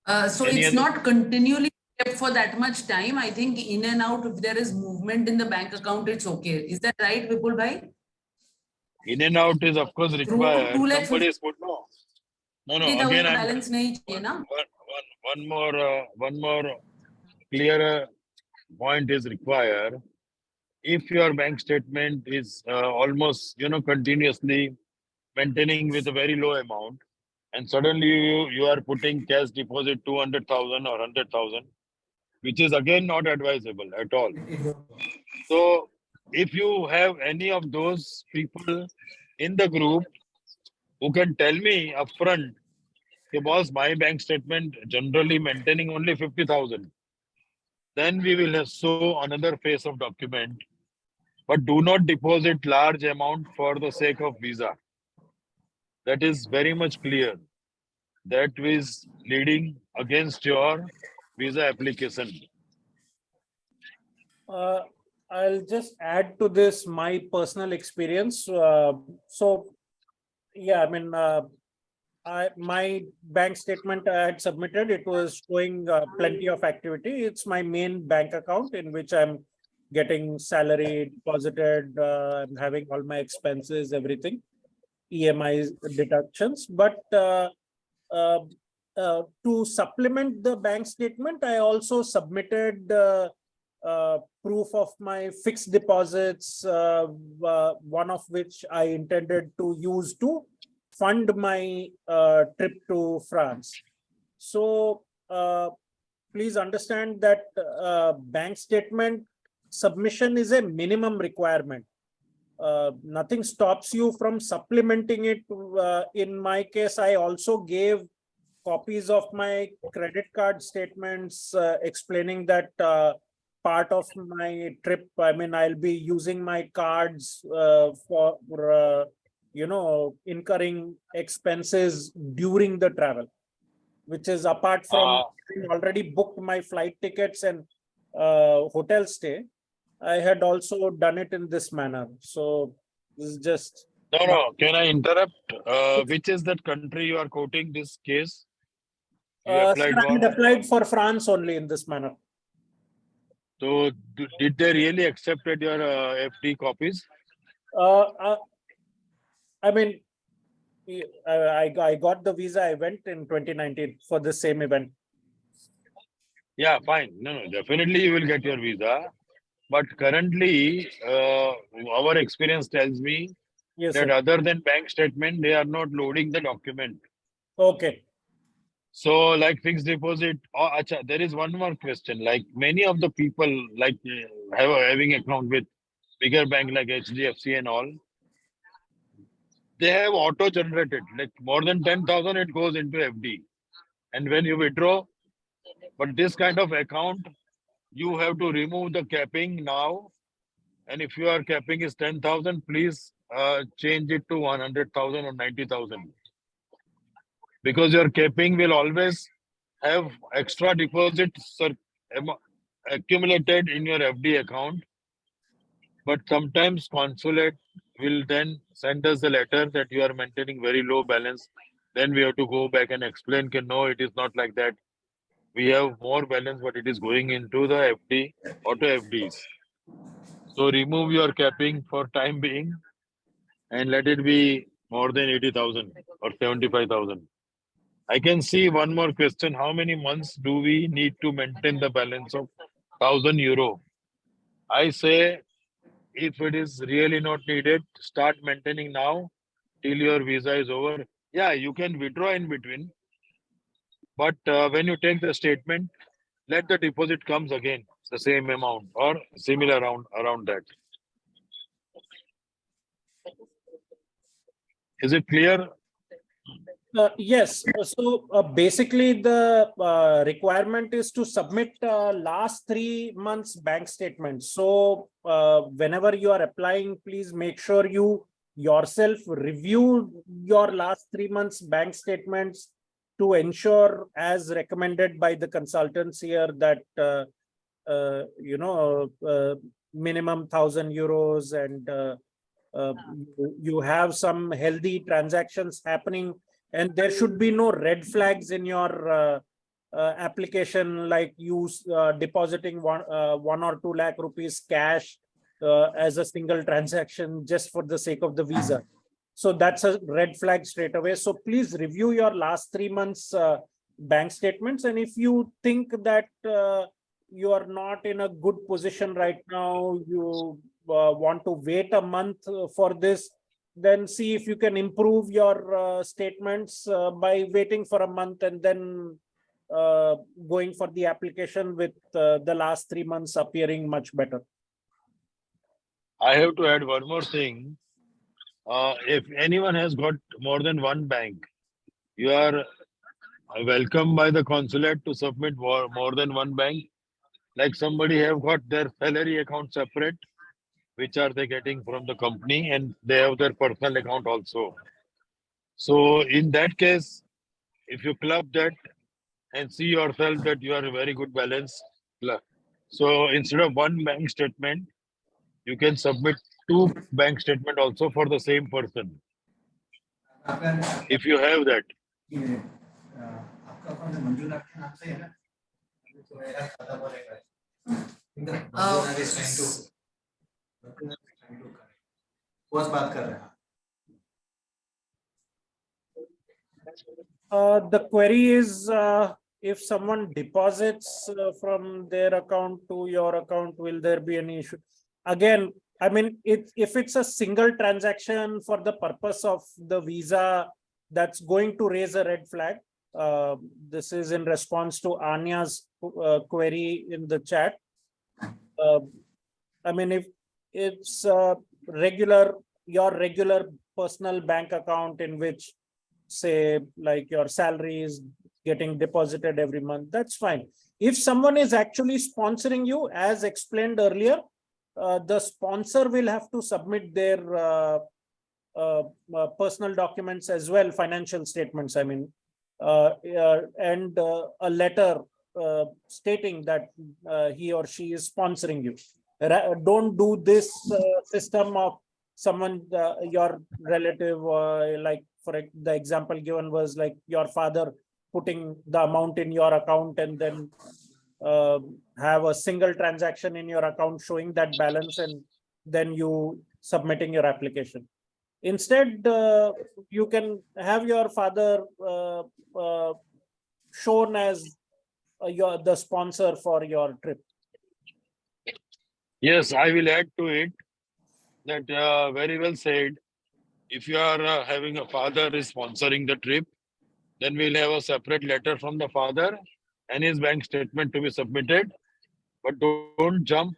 So Any it's other- not continually kept for that much time. I think in and out, if there is movement in the bank account, it's okay. Is that right, Vipul bhai? In and out is of course required. 2,50,000 Somebody is put no. Again, I'm balance nahi chahiye na? one more clearer point is required. If your bank statement is almost continuously maintaining with a very low amount, and suddenly you are putting cash deposit 200,000 or 100,000, which is again not advisable at all. So if you have any of those people in the group who can tell me upfront, hey boss, my bank statement generally maintaining only 50,000, then we will show another phase of document. But do not deposit large amount for the sake of visa. that is very much clear. That is leading against your visa application. I'll just add to this my personal experience. So, yeah, I mean, my bank statement I had submitted, it was showing plenty of activity. It's my main bank account in which I'm getting salary deposited, I'm having all my expenses, everything, EMI deductions. But uh, to supplement the bank statement, I also submitted proof of my fixed deposits, one of which I intended to use to fund my trip to France. So please understand that bank statement submission is a minimum requirement. Nothing stops you from supplementing it. In my case, I also gave copies of my credit card statements explaining that part of my trip, I mean, I'll be using my cards for incurring expenses during the travel, which is apart from having already booked my flight tickets and hotel stay. I had also done it in this manner. So this is just No. Can I interrupt? Which is that country you are quoting this case? You sir, applied I had for? applied for France only in this manner. So did they really accepted your FD copies? Uh, I mean, I got the visa. I went in 2019 for the same event. Yeah, fine. No, definitely you will get your visa. But currently, our experience tells me Yes, that sir. other than bank statement, they are not loading the document. Okay. So, like fixed deposit. Oh, acha, there is one more question. Like many of the people, like having account with bigger bank like HDFC and all, they have auto generated. Like more than 10,000, it goes into FD. And when you withdraw, but this kind of account, you have to remove the capping now. And if your capping is 10,000, please change it to 100,000 or 90,000. Because your capping will always have extra deposits accumulated in your FD account. But sometimes consulate will then send us a letter that you are maintaining very low balance. Then we have to go back and explain, no, it is not like that. We have more balance, but it is going into the FD, auto FDs. So remove your capping for time being and let it be more than 80,000 or 75,000. I can see one more question. How many months do we need to maintain the balance of €1,000? I say if it is really not needed, start maintaining now till your visa is over. Yeah, you can withdraw in between. But when you take the statement, let the deposit comes again, the same amount or similar around that. Is it clear? Yes. So basically, the requirement is to submit last 3 months bank statements. So whenever you are applying, please make sure you yourself review your last 3 months bank statements to ensure, as recommended by the consultants here, that minimum €1,000 and you have some healthy transactions happening, and there should be no red flags in your application, like you depositing 1 or 2 lakh rupees cash as a single transaction just for the sake of the visa. So that's a red flag straight away. So please review your last 3 months bank statements, and if you think that you are not in a good position right now, you want to wait a month for this, then see if you can improve your statements by waiting for a month and then going for the application with the last 3 months appearing much better. I have to add one more thing. If anyone has got more than one bank, you are welcome by the consulate to submit more than one bank. Like somebody have got their salary account separate, which are they getting from the company, and they have their personal account also. So in that case, if you club that and see yourself that you are a very good balance, so instead of one bank statement, you can submit two bank statement also for the same person. If you have that. आपका account Manjunath के नाम से है ना? तो मेरा खाता बनेगा। Uh, बॉस बात कर रहे हैं। The query is, if someone deposits from their account to your account, will there be any issue? Again, I mean, if it's a single transaction for the purpose of the visa, that's going to raise a red flag. This is in response to Anya's query in the chat. I mean, if it's your regular personal bank account in which, say, like your salary is getting deposited every month, that's fine. If someone is actually sponsoring you, as explained earlier, the sponsor will have to submit their personal documents as well, financial statements, I mean, and a letter stating that he or she is sponsoring you. Don't do this system of someone, your relative, like for the example given was like your father putting the amount in your account and then have a single transaction in your account showing that balance and then you submitting your application. Instead, you can have your father shown as the sponsor for your trip. Yes, I will add to it that very well said. If you are having a father is sponsoring the trip, then we'll have a separate letter from the father and his bank statement to be submitted. But don't jump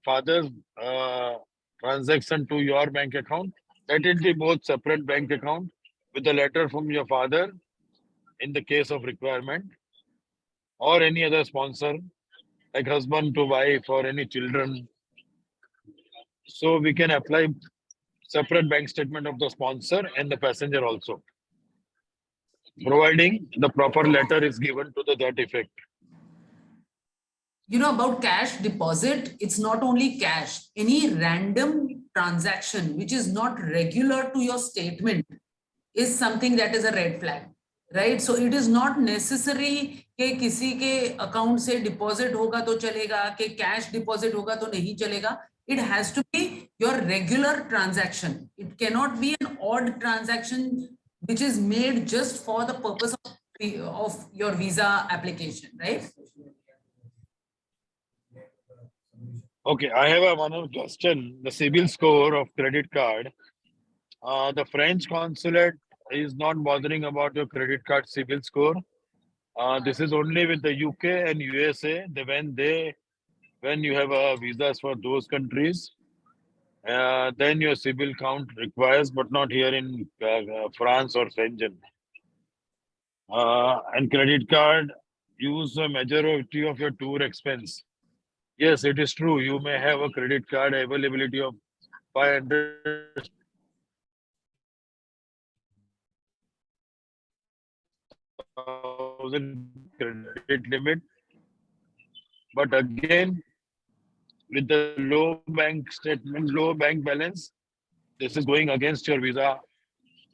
father's transaction to your bank account. Let it be both separate bank account with a letter from your father in the case of requirement, or any other sponsor like husband to wife or any children. So we can apply separate bank statement of the sponsor and the passenger also, providing the proper letter is given to that effect. You know, about cash deposit, it's not only cash. Any random transaction which is not regular to your statement is something that is a red flag, right? So it is not necessary कि किसी के account से deposit होगा तो चलेगा, कि cash deposit होगा तो नहीं चलेगा. It has to be your regular transaction. It cannot be an odd transaction which is made just for the purpose of your visa application, right? Okay, I have one more question. The CIBIL score of credit card. The French consulate is not bothering about your credit card CIBIL score. This is only with the UK and USA. When you have visas for those countries, then your CIBIL count requires, but not here in France or Schengen. And credit card use a majority of your tour expense. Yes, it is true. You may have a credit card availability of 500,000 credit limit, but again, with the low bank statement, low bank balance, this is going against your visa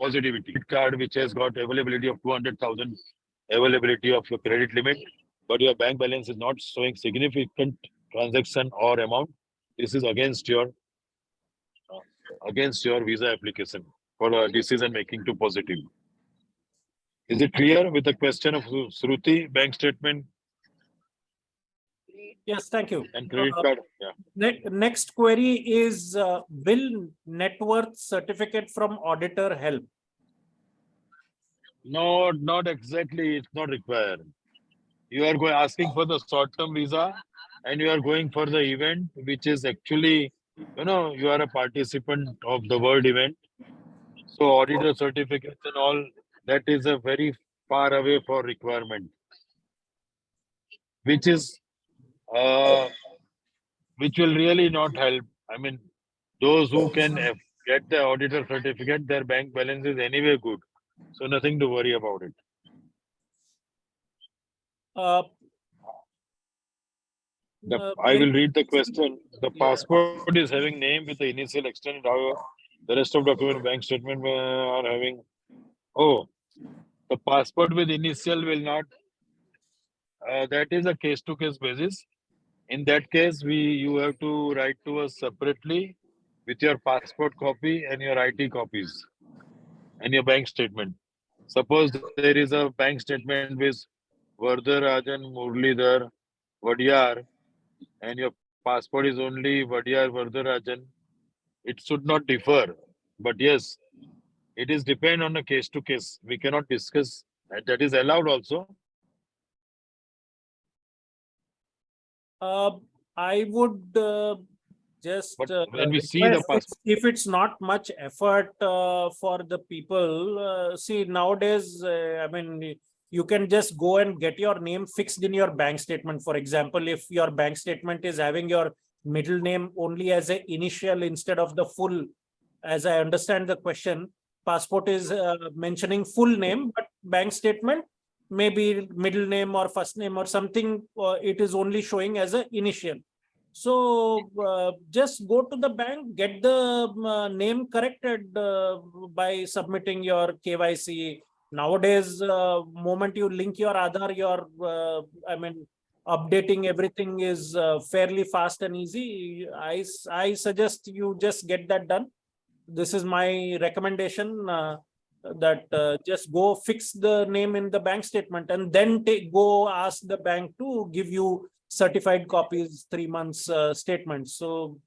positivity. Card which has got availability of 200,000 availability of your credit limit, but your bank balance is not showing significant transaction or amount. This is against your visa application for decision making to positive. Is it clear with the question of Shruti, bank statement Yes, thank you. and credit card? Yeah. Next query is, will net worth certificate from auditor help? No, not exactly. It's not required. You are asking for the short-term visa, and you are going for the event, which is actually, you are a participant of the world event. So auditor certificates and all, that is a very far away for requirement, which will really not help. I mean, those who can get the auditor certificate, their bank balance is anyway good. So nothing to worry about it. Uh, I will read the question. The passport is having name with the initial extended, however, the rest of document, bank statement are having. Oh, the passport with initial will not. That is a case-to-case basis. In that case, you have to write to us separately with your passport copy and your IT copies and your bank statement. Suppose there is a bank statement with Vardarajan Murlidhar Vadyar and your passport is only Vadyar Vardarajan, it should not differ. But yes, it is depend on a case to case. We cannot discuss, and that is allowed also. I would just But when we see the request if it's not much effort for the people. See, nowadays, I mean, you can just go and get your name fixed in your bank statement. For example, if your bank statement is having your middle name only as an initial instead of the full, as I understand the question, passport is mentioning full name, but bank statement maybe middle name or first name or something, it is only showing as an initial. So just go to the bank, get the name corrected by submitting your KYC. Nowadays, moment you link your Aadhaar, your, I mean, updating everything is fairly fast and easy. I suggest you just get that done. This is my recommendation. That just go fix the name in the bank statement and then go ask the bank to give you certified copies, 3 months statements. So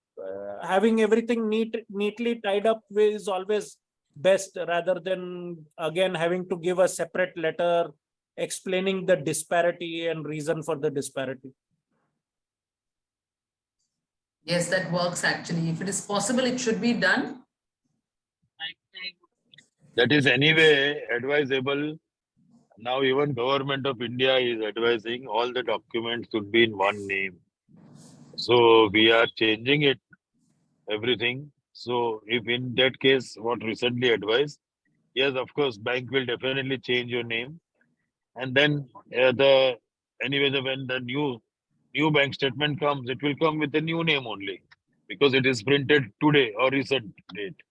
having everything neatly tied up is always best rather than again having to give a separate letter explaining the disparity and reason for the disparity. Yes, that works actually. If it is possible, it should be done. That is anyway advisable. Now even Government of India is advising all the documents should be in one name. So we are changing it, everything. So if in that case, what recently advised, yes, of course, bank will definitely change your name. And then when the new bank statement comes, it will come with the new name only because it is printed today or recent date.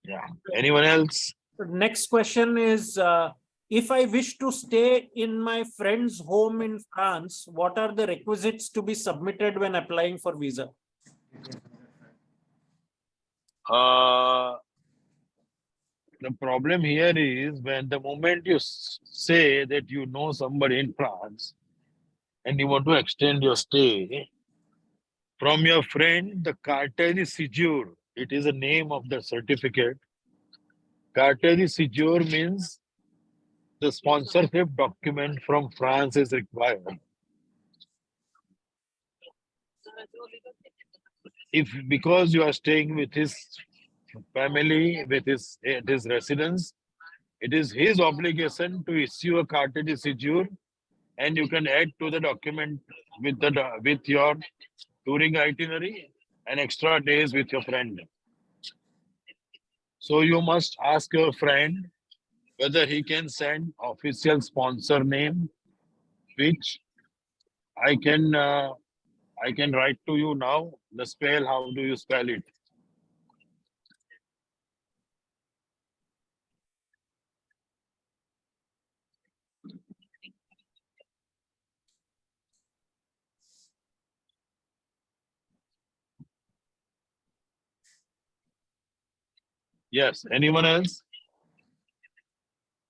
Yeah. Anyone else? Next question is, if I wish to stay in my friend's home in France, what are the requisites to be submitted when applying for visa? The problem here is when the moment you say that you know somebody in France and you want to extend your stay, from your friend, the carte de séjour, it is a name of the certificate. Carte de séjour means the sponsorship document from France is required. If because you are staying with his family, with his residence, it is his obligation to issue a carte de séjour, and you can add to the document with your touring itinerary and extra days with your friend. So you must ask your friend whether he can send official sponsor name, which I can write to you now. The spell, how do you spell it? Yes. Anyone else?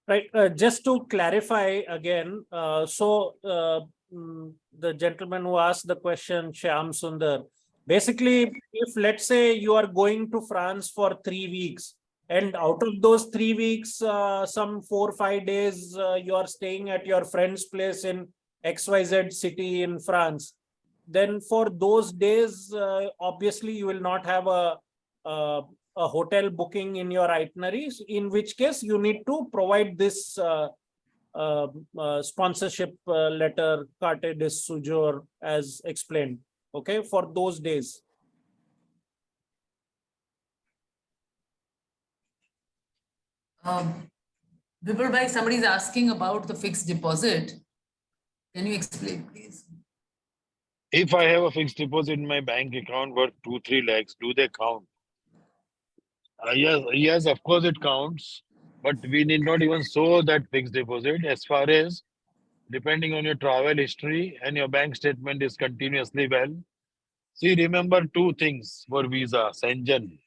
Right. Just to clarify again, the gentleman who asked the question, Shyam Sundar, basically, if let's say you are going to France for 3 weeks, and out of those 3 weeks, some 4 or 5 days, you are staying at your friend's place in XYZ city in France, then for those days, obviously, you will not have a hotel booking in your itineraries, in which case you need to provide this sponsorship letter, carte de séjour, as explained, okay, for those days. Vipul bhai, somebody is asking about the fixed deposit. Can you explain, please? If I have a fixed deposit in my bank account worth 2-3 lakhs, do they count? Yes, of course it counts, but we need not even show that fixed deposit as far as depending on your travel history and your bank statement is continuously well. See, remember two things for visa, Shenzhen.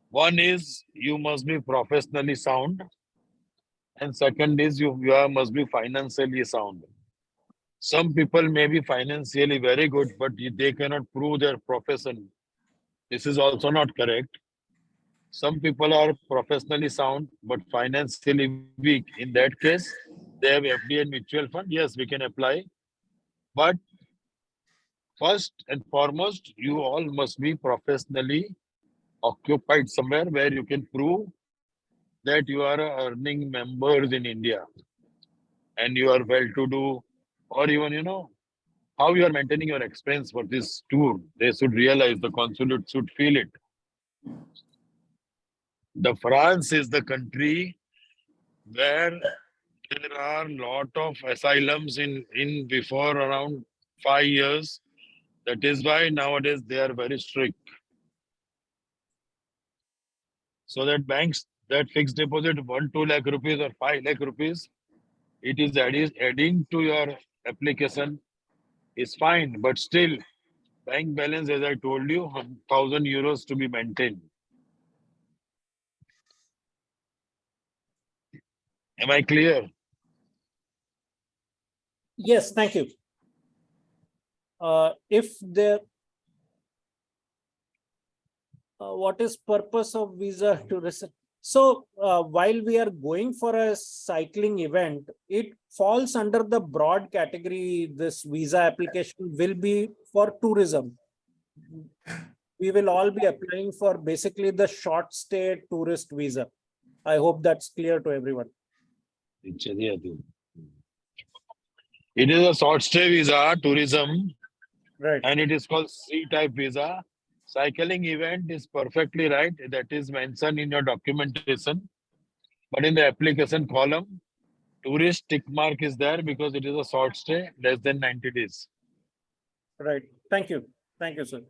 One is you must be professionally sound, and second is must be financially sound. Some people may be financially very good, but they cannot prove their profession. This is also not correct. Some people are professionally sound but financially weak. In that case, they have FD and mutual fund. Yes, we can apply. But first and foremost, you all must be professionally occupied somewhere where you can prove that you are earning members in India and you are well to do, or even, how you are maintaining your expense for this tour. They should realize, the consulate should feel it. The France is the country where there are lot of asylums in before around 5 years. That is why nowadays they are very strict. So that banks, that fixed deposit 1-2 lakh rupees or 5 lakh rupees, it is adding to your application is fine, but still bank balance, as I told you, 1,000 euros to be maintained. Am I clear? Yes, thank you. If there, what is purpose of visa to reset? So while we are going for a cycling event, it falls under the broad category. This visa application will be for tourism. We will all be applying for basically the short stay tourist visa. I hope that's clear to everyone. It is a short stay visa, tourism, Right. and it is called C-type visa. Cycling event is perfectly right. That is mentioned in your documentation. But in the application column, tourist tick mark is there because it is a short stay, less than 90 days. Right. Thank you. Thank you, sir.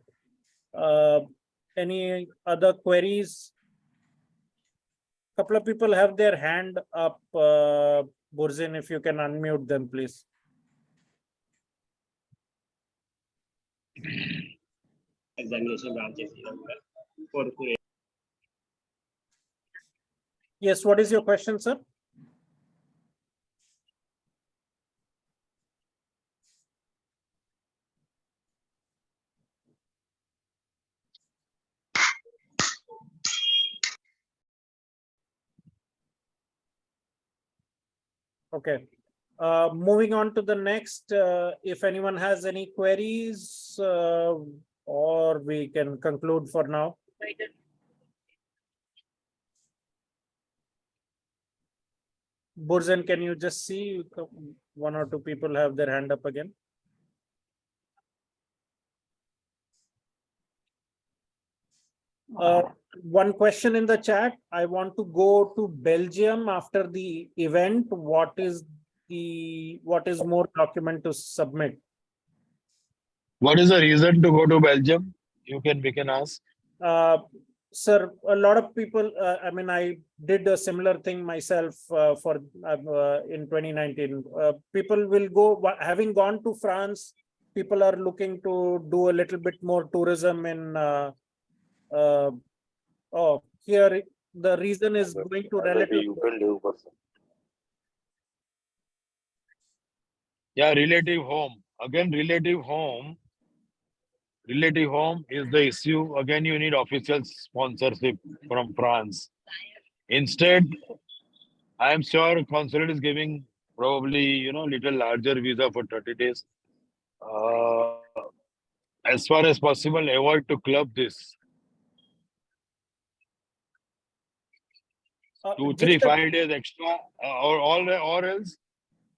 Any other queries? Couple of people have their hand up. Burzin, if you can unmute them, please. Examination branches for Yes, what is your question, sir? Okay. Moving on to the next, if anyone has any queries, or we can conclude for now. Burzin, can you just see one or two people have their hand up again? One question in the chat. I want to go to Belgium after the event. What is more document to submit? What is the reason to go to Belgium? We can ask. Sir, a lot of people, I mean, I did a similar thing myself in 2019. People will go, having gone to France, people are looking to do a little bit more tourism in, here, the reason is going to relative. Yeah, relative home. Again, relative home is the issue. Again, you need official sponsorship from France. Instead, I am sure consulate is giving probably, little larger visa for 30 days. As far as possible, avoid to club this. 2, 3, 5 days extra, or else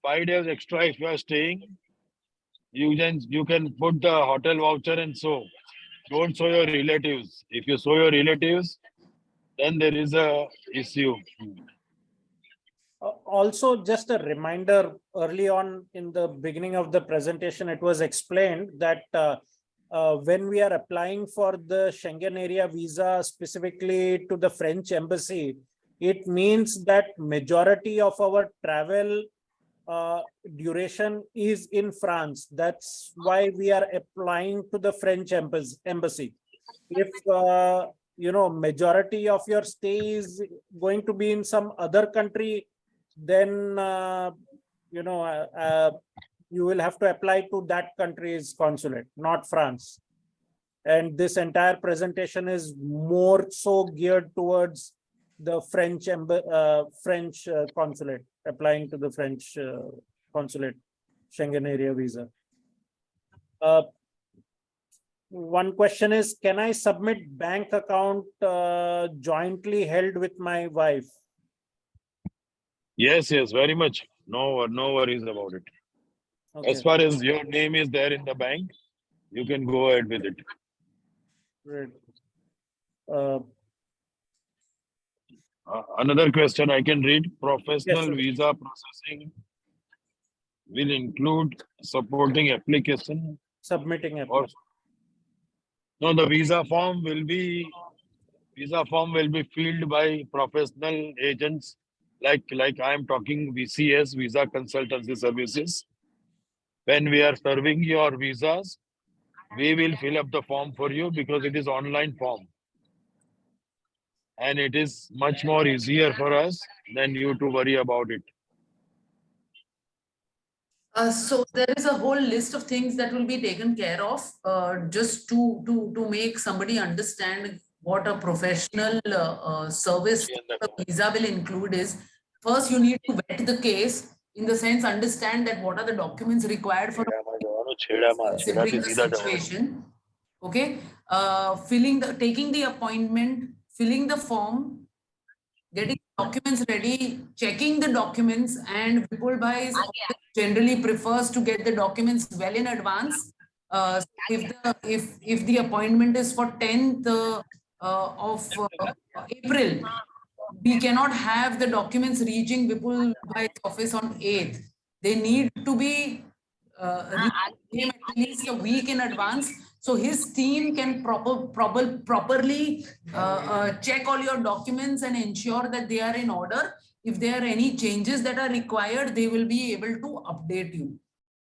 5 days extra if you are staying. You can put the hotel voucher and so. Don't show your relatives. If you show your relatives, then there is a issue. Also, just a reminder, early on in the beginning of the presentation, it was explained that when we are applying for the Schengen area visa specifically to the French embassy, it means that majority of our travel duration is in France. That's why we are applying to the French embassy. If majority of your stay is going to be in some other country, then you will have to apply to that country's consulate, not France. And this entire presentation is more so geared towards the French consulate, applying to the French consulate Schengen area visa. One question is, can I submit bank account jointly held with my wife? Yes, very much. No worries about it. Okay, As far as your name is there in the bank, you can go ahead with it. great. Another question I can read. Professional sir. visa processing will include supporting application Submitting or application. no, the visa form will be filled by professional agents like I am talking VCS, Visa Consultancy Services. When we are serving your visas, we will fill up the form for you because it is online form. And it is much more easier for us than you to worry about it. So there is a whole list of things that will be taken care of just to make somebody understand what a professional service visa will include is. First, you need to vet the case, in the sense understand that what are the documents required for considering the situation. Okay, taking the appointment, filling the form, getting documents ready, checking the documents, and Vipul Bhai generally prefers to get the documents well in advance. So if the appointment is for 10th of April, we cannot have the documents reaching Vipul Bhai's office on 8th. They need to be reaching at least a week in advance, so his team can properly check all your documents and ensure that they are in order. If there are any changes that are required, they will be able to update you.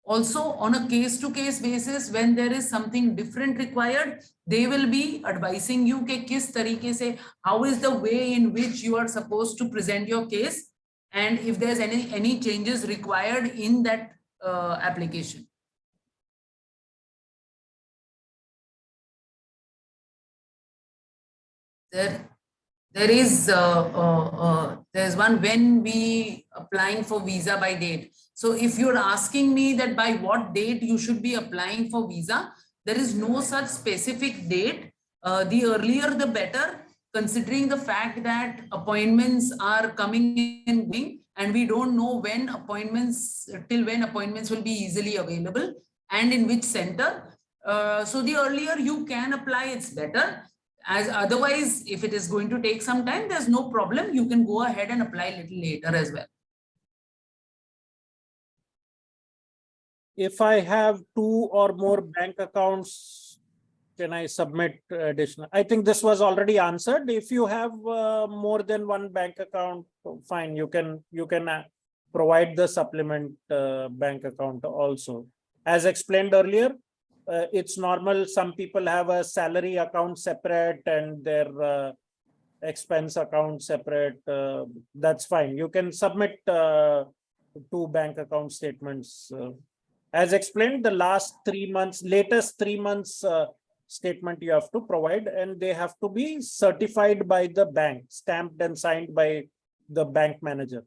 Also, on a case-to-case basis, when there is something different required, they will be advising you ke kis tarike se, how is the way in which you are supposed to present your case, and if there's any changes required in that application. There's one when we applying for visa by date. So if you're asking me that by what date you should be applying for visa, there is no such specific date. The earlier the better, considering the fact that appointments are coming and going, and we don't know till when appointments will be easily available and in which center. So the earlier you can apply, it's better. As otherwise, if it is going to take some time, there's no problem. You can go ahead and apply a little later as well. If I have 2 or more bank accounts, can I submit additional? I think this was already answered. If you have more than one bank account, fine, you can provide the supplement bank account also. As explained earlier, it's normal. Some people have a salary account separate and their expense account separate. That's fine. You can submit 2 bank account statements. As explained, the latest 3 months statement you have to provide, and they have to be certified by the bank, stamped and signed by the bank manager.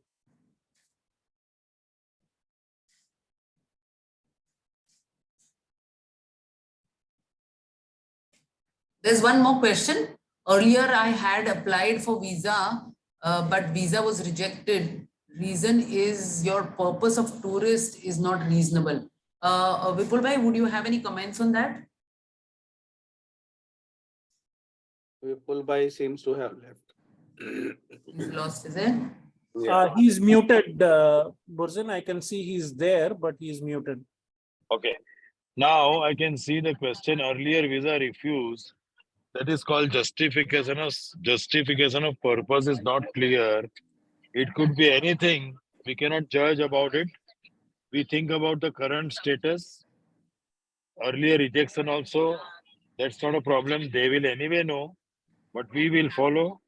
There's one more question. Earlier, I had applied for visa, but visa was rejected. Reason is your purpose of tourist is not reasonable. Vipul Bhai, would you have any comments on that? Vipul Bhai seems to have left. He's lost, is it? He's muted, Burzin. I can see he's there, but he's muted. Okay. Now I can see the question earlier visa refused. That is called justification of purpose is not clear. It could be anything. We cannot judge about it. We think about the current status. Earlier rejection also, that's not a problem. They will anyway know, but we will follow.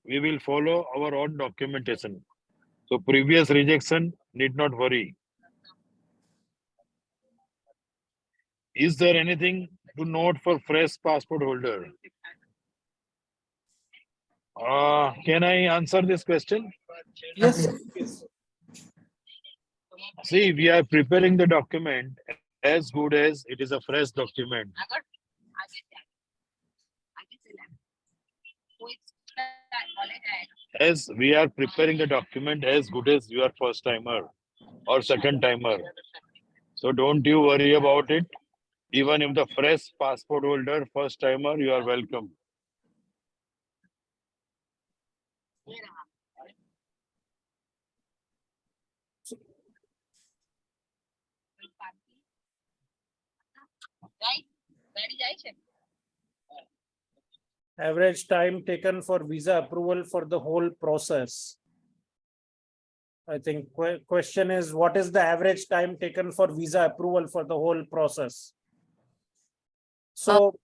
We will follow our own documentation. So previous rejection, need not worry. Is there anything to note for fresh passport holder? Can I answer this question? Yes. Yes. See, we are preparing the document as good as it is a fresh document. As we are preparing the document as good as you are first timer or second timer. So don't you worry about it. Even if the fresh passport holder, first timer, you are welcome. Average time taken for visa approval for the whole process. I think question is, what is the average time taken for visa approval for the whole process? So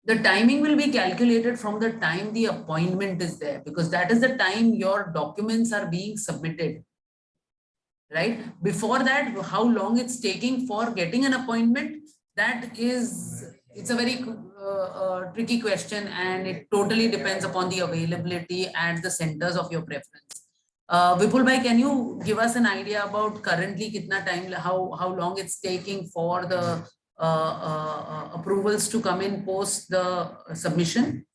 The timing will be calculated from the time the appointment is there, because that is the time your documents are being submitted. Right? Before that, how long it's taking for getting an appointment, it's a very tricky question, and it totally depends upon the availability and the centers of your preference. Vipul bhai, can you give us an idea about currently kitna time, how long it's taking for the approvals to come in post the submission?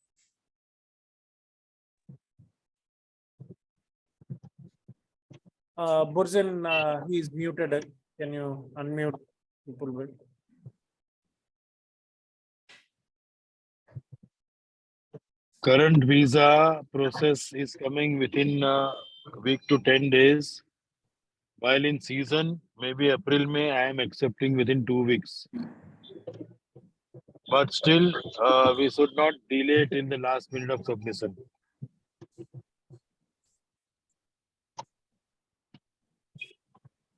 Burzin, he's muted. Can you unmute people? Current visa process is coming within a week to 10 days. While in season, maybe April, May, I am accepting within 2 weeks. But still, we should not delay it in the last minute of submission.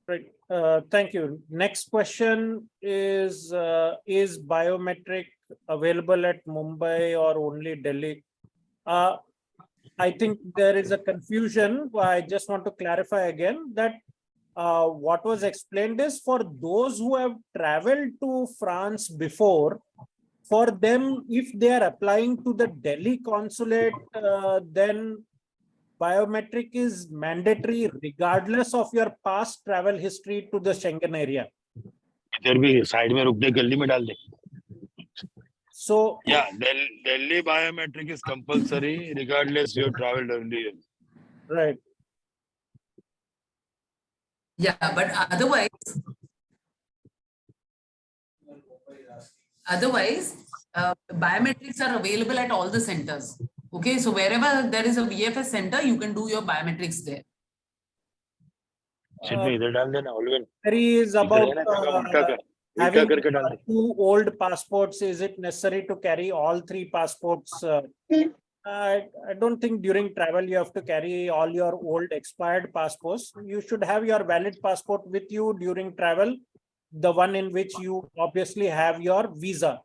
Right. Thank you. Next question is biometric available at Mumbai or only Delhi? I think there is a confusion. I just want to clarify again that what was explained is for those who have traveled to France before, for them, if they are applying to the Delhi consulate, then biometric is mandatory regardless of your past travel history to the Schengen area. इधर भी side में रुक दे, गली में डाल दे. So yeah, Delhi biometric is compulsory regardless you have traveled earlier. Right. Yeah, but otherwise, biometrics are available at all the centers. Okay, so wherever there is a VFS center, you can do your biometrics there. इधर डाल देना always. There is about having करके डाल दे. 2 old passports. Is it necessary to carry all 3 passports? I don't think during travel you have to carry all your old expired passports. You should have your valid passport with you during travel, the one in which you obviously have your visa.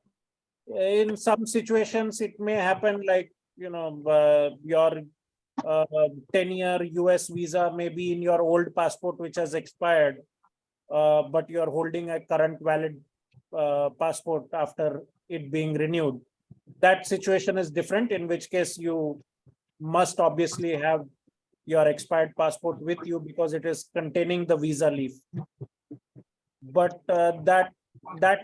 In some situations, it may happen like, you know, your 10-year US visa may be in your old passport, which has expired, but you're holding a current valid passport after it being renewed. That situation is different, in which case you must obviously have your expired passport with you because it is containing the visa leaf. But that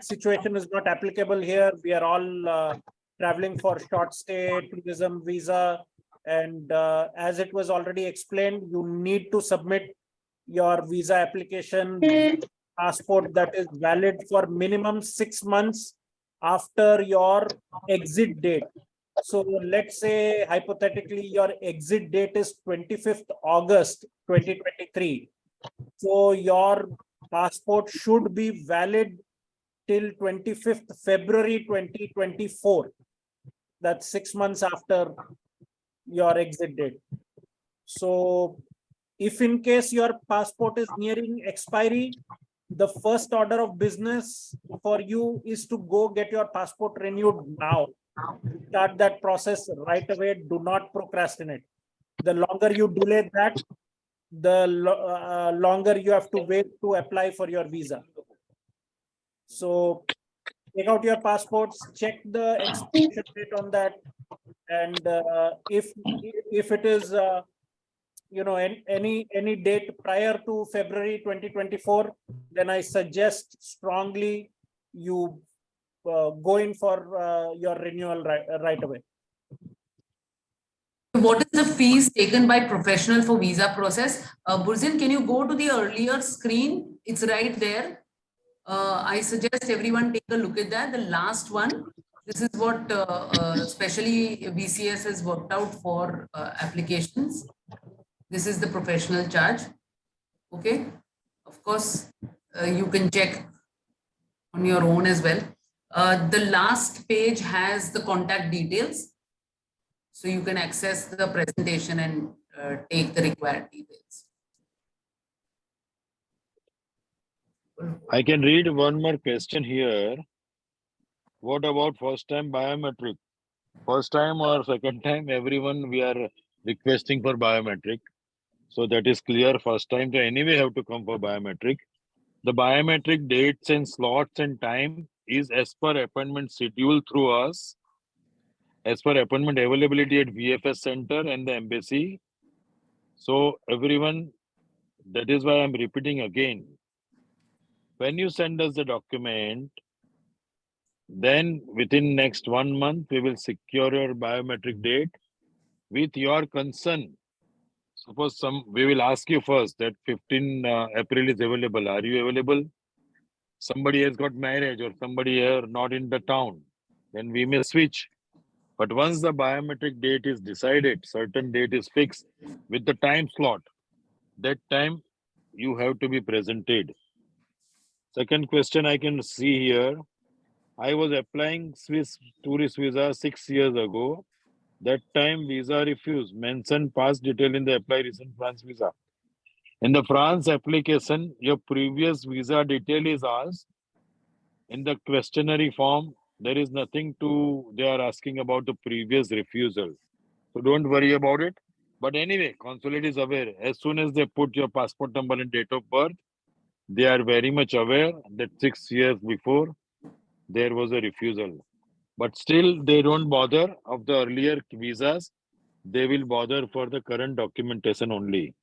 situation is not applicable here. We are all traveling for short stay tourism visa. And as it was already explained, you need to submit your visa application passport that is valid for minimum 6 months after your exit date. So let's say hypothetically your exit date is 25th August 2023. So your passport should be valid till 25th February 2024. That's 6 months after your exit date. So if in case your passport is nearing expiry, the first order of business for you is to go get your passport renewed now. Start that process right away. Do not procrastinate. The longer you delay that, the longer you have to wait to apply for your visa. So take out your passports, check the expiration date on that, and if it is any date prior to February 2024, then I suggest strongly you go in for your renewal right away. What is the fees taken by professional for visa process? Burzin, can you go to the earlier screen? It's right there. I suggest everyone take a look at that. The last one. This is what especially VCS has worked out for applications. This is the professional charge. Okay. Of course, you can check on your own as well. The last page has the contact details. So you can access the presentation and take the required details. I can read one more question here. What about first time biometric? First time or second time, everyone we are requesting for biometric. So that is clear. First time, they anyway have to come for biometric. The biometric dates and slots and time is as per appointment schedule through us, as per appointment availability at VFS center and the embassy. So everyone, that is why I'm repeating again. When you send us the document, then within next 1 month, we will secure your biometric date with your consent. Suppose we will ask you first that 15 April is available. Are you available? Somebody has got marriage or somebody here not in the town, then we may switch. But once the biometric date is decided, certain date is fixed with the time slot, that time you have to be presented. Second question I can see here. I was applying Swiss tourist visa 6 years ago. That time visa refused. Mention past detail in the apply recent France visa. In the France application, your previous visa detail is asked. In the questionnaire form, there is nothing they are asking about the previous refusal. So don't worry about it. But anyway, consulate is aware. As soon as they put your passport number and date of birth, they are very much aware that 6 years before there was a refusal. But still, they don't bother of the earlier visas. They will bother for the current documentation only.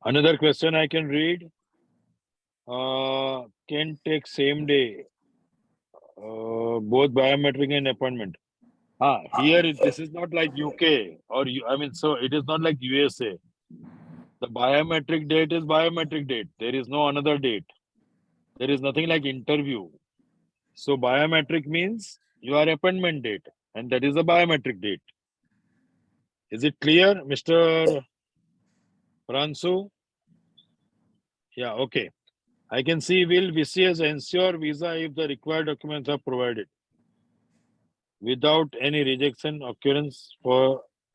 Another question I can read. Can take same day, both biometric and appointment. Here this is not like UK or so it is not like USA. The biometric date is biometric date. There is no another date. There is nothing like interview. So biometric means your appointment date, and that is a biometric date. Is it clear, Mr. Pransu? Yeah, okay. I can see will VCS ensure visa if the required documents are provided without any rejection occurrence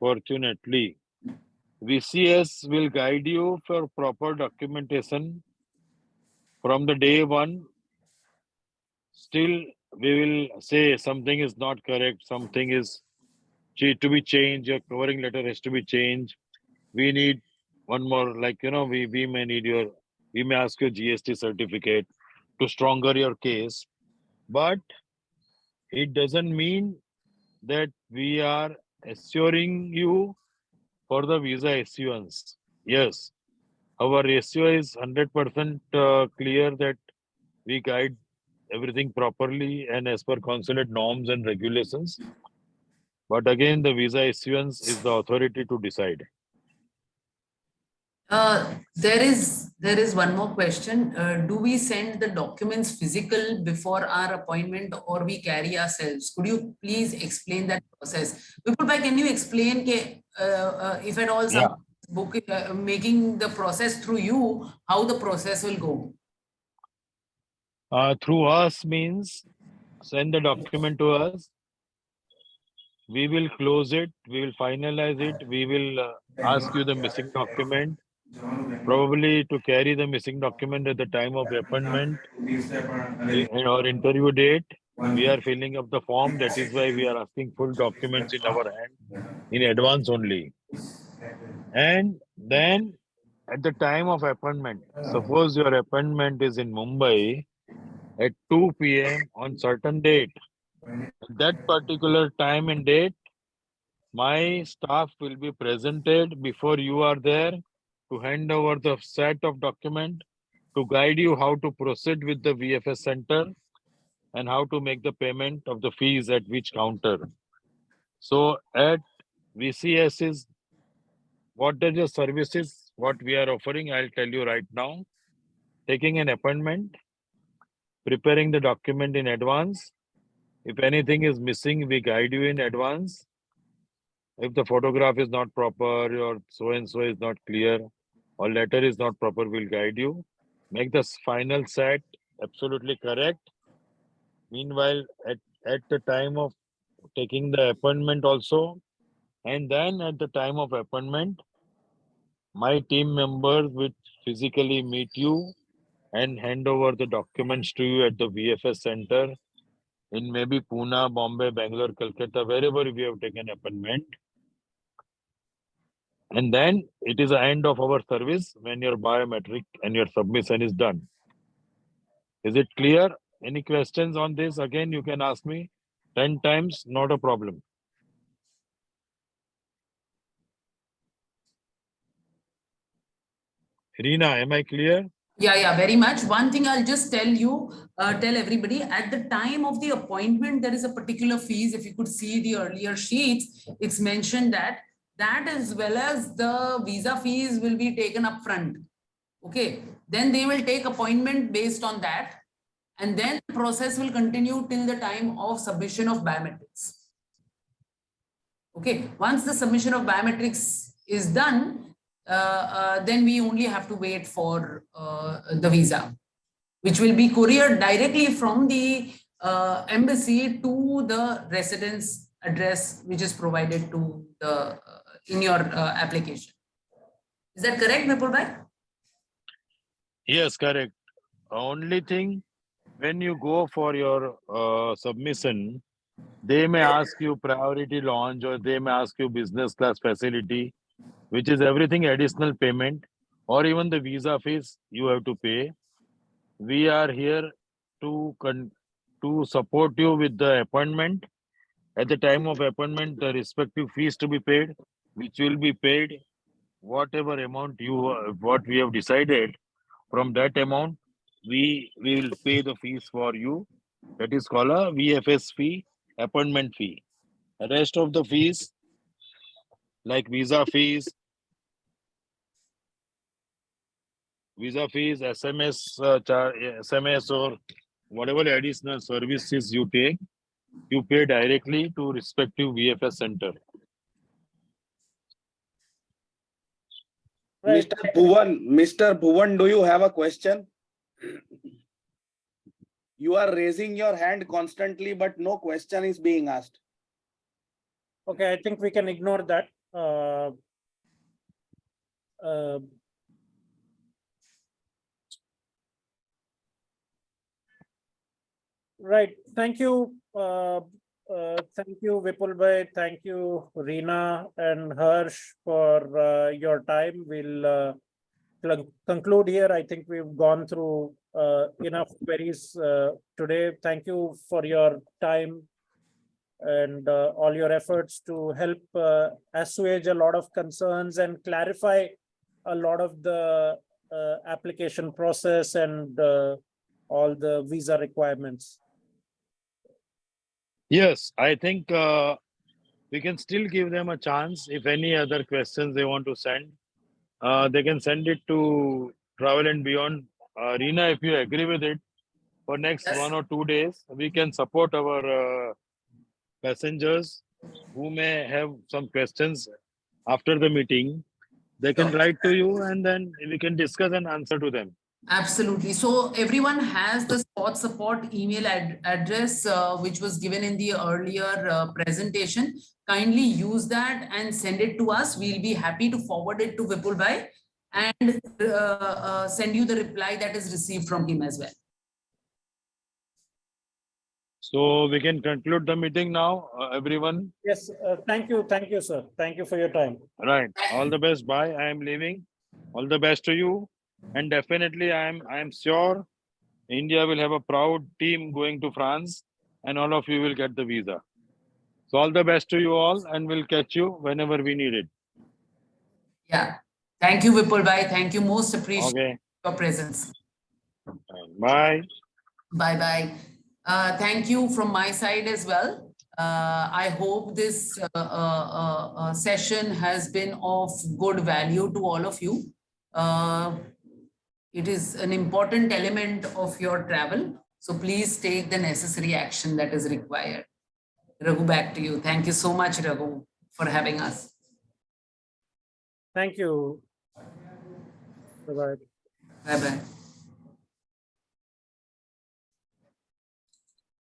fortunately. VCS will guide you for proper documentation from the day one. Still, we will say something is not correct, something is to be changed, your covering letter has to be changed. We need one more, we may ask your GST certificate to stronger your case, but it doesn't mean that we are assuring you for the visa issuance. Yes, our ratio is 100% clear that we guide everything properly and as per consulate norms and regulations. But again, the visa issuance is the authority to decide. There is one more question. Do we send the documents physical before our appointment or we carry ourselves? Could you please explain that process? Vipul bhai, can you explain if at all Yeah. book making the process through you, how the process will go? Through us means send the document to us. We will close it. We will finalize it. We will ask you the missing document. Probably to carry the missing document at the time of appointment in our interview date. We are filling up the form. That is why we are asking full documents in our hand in advance only. And then at the time of appointment, suppose your appointment is in Mumbai at 2 p.m. on certain date. At that particular time and date, my staff will be presented before you are there to hand over the set of document to guide you how to proceed with the VFS center and how to make the payment of the fees at which counter. So at VCS, what are the services, what we are offering, I'll tell you right now. Taking an appointment, preparing the document in advance. If anything is missing, we guide you in advance. If the photograph is not proper or so-and-so is not clear or letter is not proper, we'll guide you. Make the final set absolutely correct. Meanwhile, at the time of taking the appointment also, and then at the time of appointment, my team members will physically meet you and hand over the documents to you at the VFS center in maybe Pune, Bombay, Bangalore, Kolkata, wherever we have taken appointment. And then it is the end of our service when your biometric and your submission is done. Is it clear? Any questions on this? Again, you can ask me 10 times, not a problem. Reena, am I clear? Yeah, very much. One thing I'll just tell you, tell everybody, at the time of the appointment, there is a particular fees. If you could see the earlier sheets, it's mentioned that as well as the visa fees will be taken up front. Okay, then they will take appointment based on that. And then the process will continue till the time of submission of biometrics. Okay, once the submission of biometrics is done, then we only have to wait for the visa, which will be couriered directly from the embassy to the residence address, which is provided to the in your application. Is that correct, Vipul bhai? Yes, correct. Only thing, when you go for your submission, they may ask you priority launch or they may ask you business class facility, which is everything additional payment, or even the visa fees you have to pay. We are here to support you with the appointment. At the time of appointment, the respective fees to be paid, which will be paid whatever amount what we have decided. From that amount, we will pay the fees for you. That is called a VFS fee, appointment fee. The rest of the fees, like visa fees, SMS or whatever additional services you take, you pay directly to respective VFS center. Right. Mr. Bhuvan, do you have a question? You are raising your hand constantly, but no question is being asked. Okay, I think we can ignore that. Right. Thank you. Thank you, Vipul bhai. Thank you, Reena and Harsh, for your time. We'll conclude here. I think we've gone through enough queries today. Thank you for your time and all your efforts to help assuage a lot of concerns and clarify a lot of the application process and all the visa requirements. Yes, I think we can still give them a chance if any other questions they want to send. they can send it to Travel and Beyond. Reena, if you agree with it, for next Yes. 1 or 2 days, we can support our passengers who may have some questions after the meeting. They can Sure. write to you and then we can discuss and answer to them. Absolutely. So everyone has the spot support email address, which was given in the earlier presentation. Kindly use that and send it to us. We'll be happy to forward it to Vipul Bhai and send you the reply that is received from him as well. So we can conclude the meeting now, everyone. Yes, thank you, sir. Thank you for your time. Right. All the best. Bye. I am leaving. All the best to you. And definitely I am sure India will have a proud team going to France and all of you will get the visa. So all the best to you all and we'll catch you whenever we need it. Yeah. Thank you, Vipul Bhai. Thank you. Most appreciate Okay. your presence. Bye. Bye-bye. Thank you from my side as well. I hope this session has been of good value to all of you. It is an important element of your travel. So please take the necessary action that is required. Raghu, back to you. Thank you so much, Raghu, for having us. Thank you. Bye-bye. Bye-bye.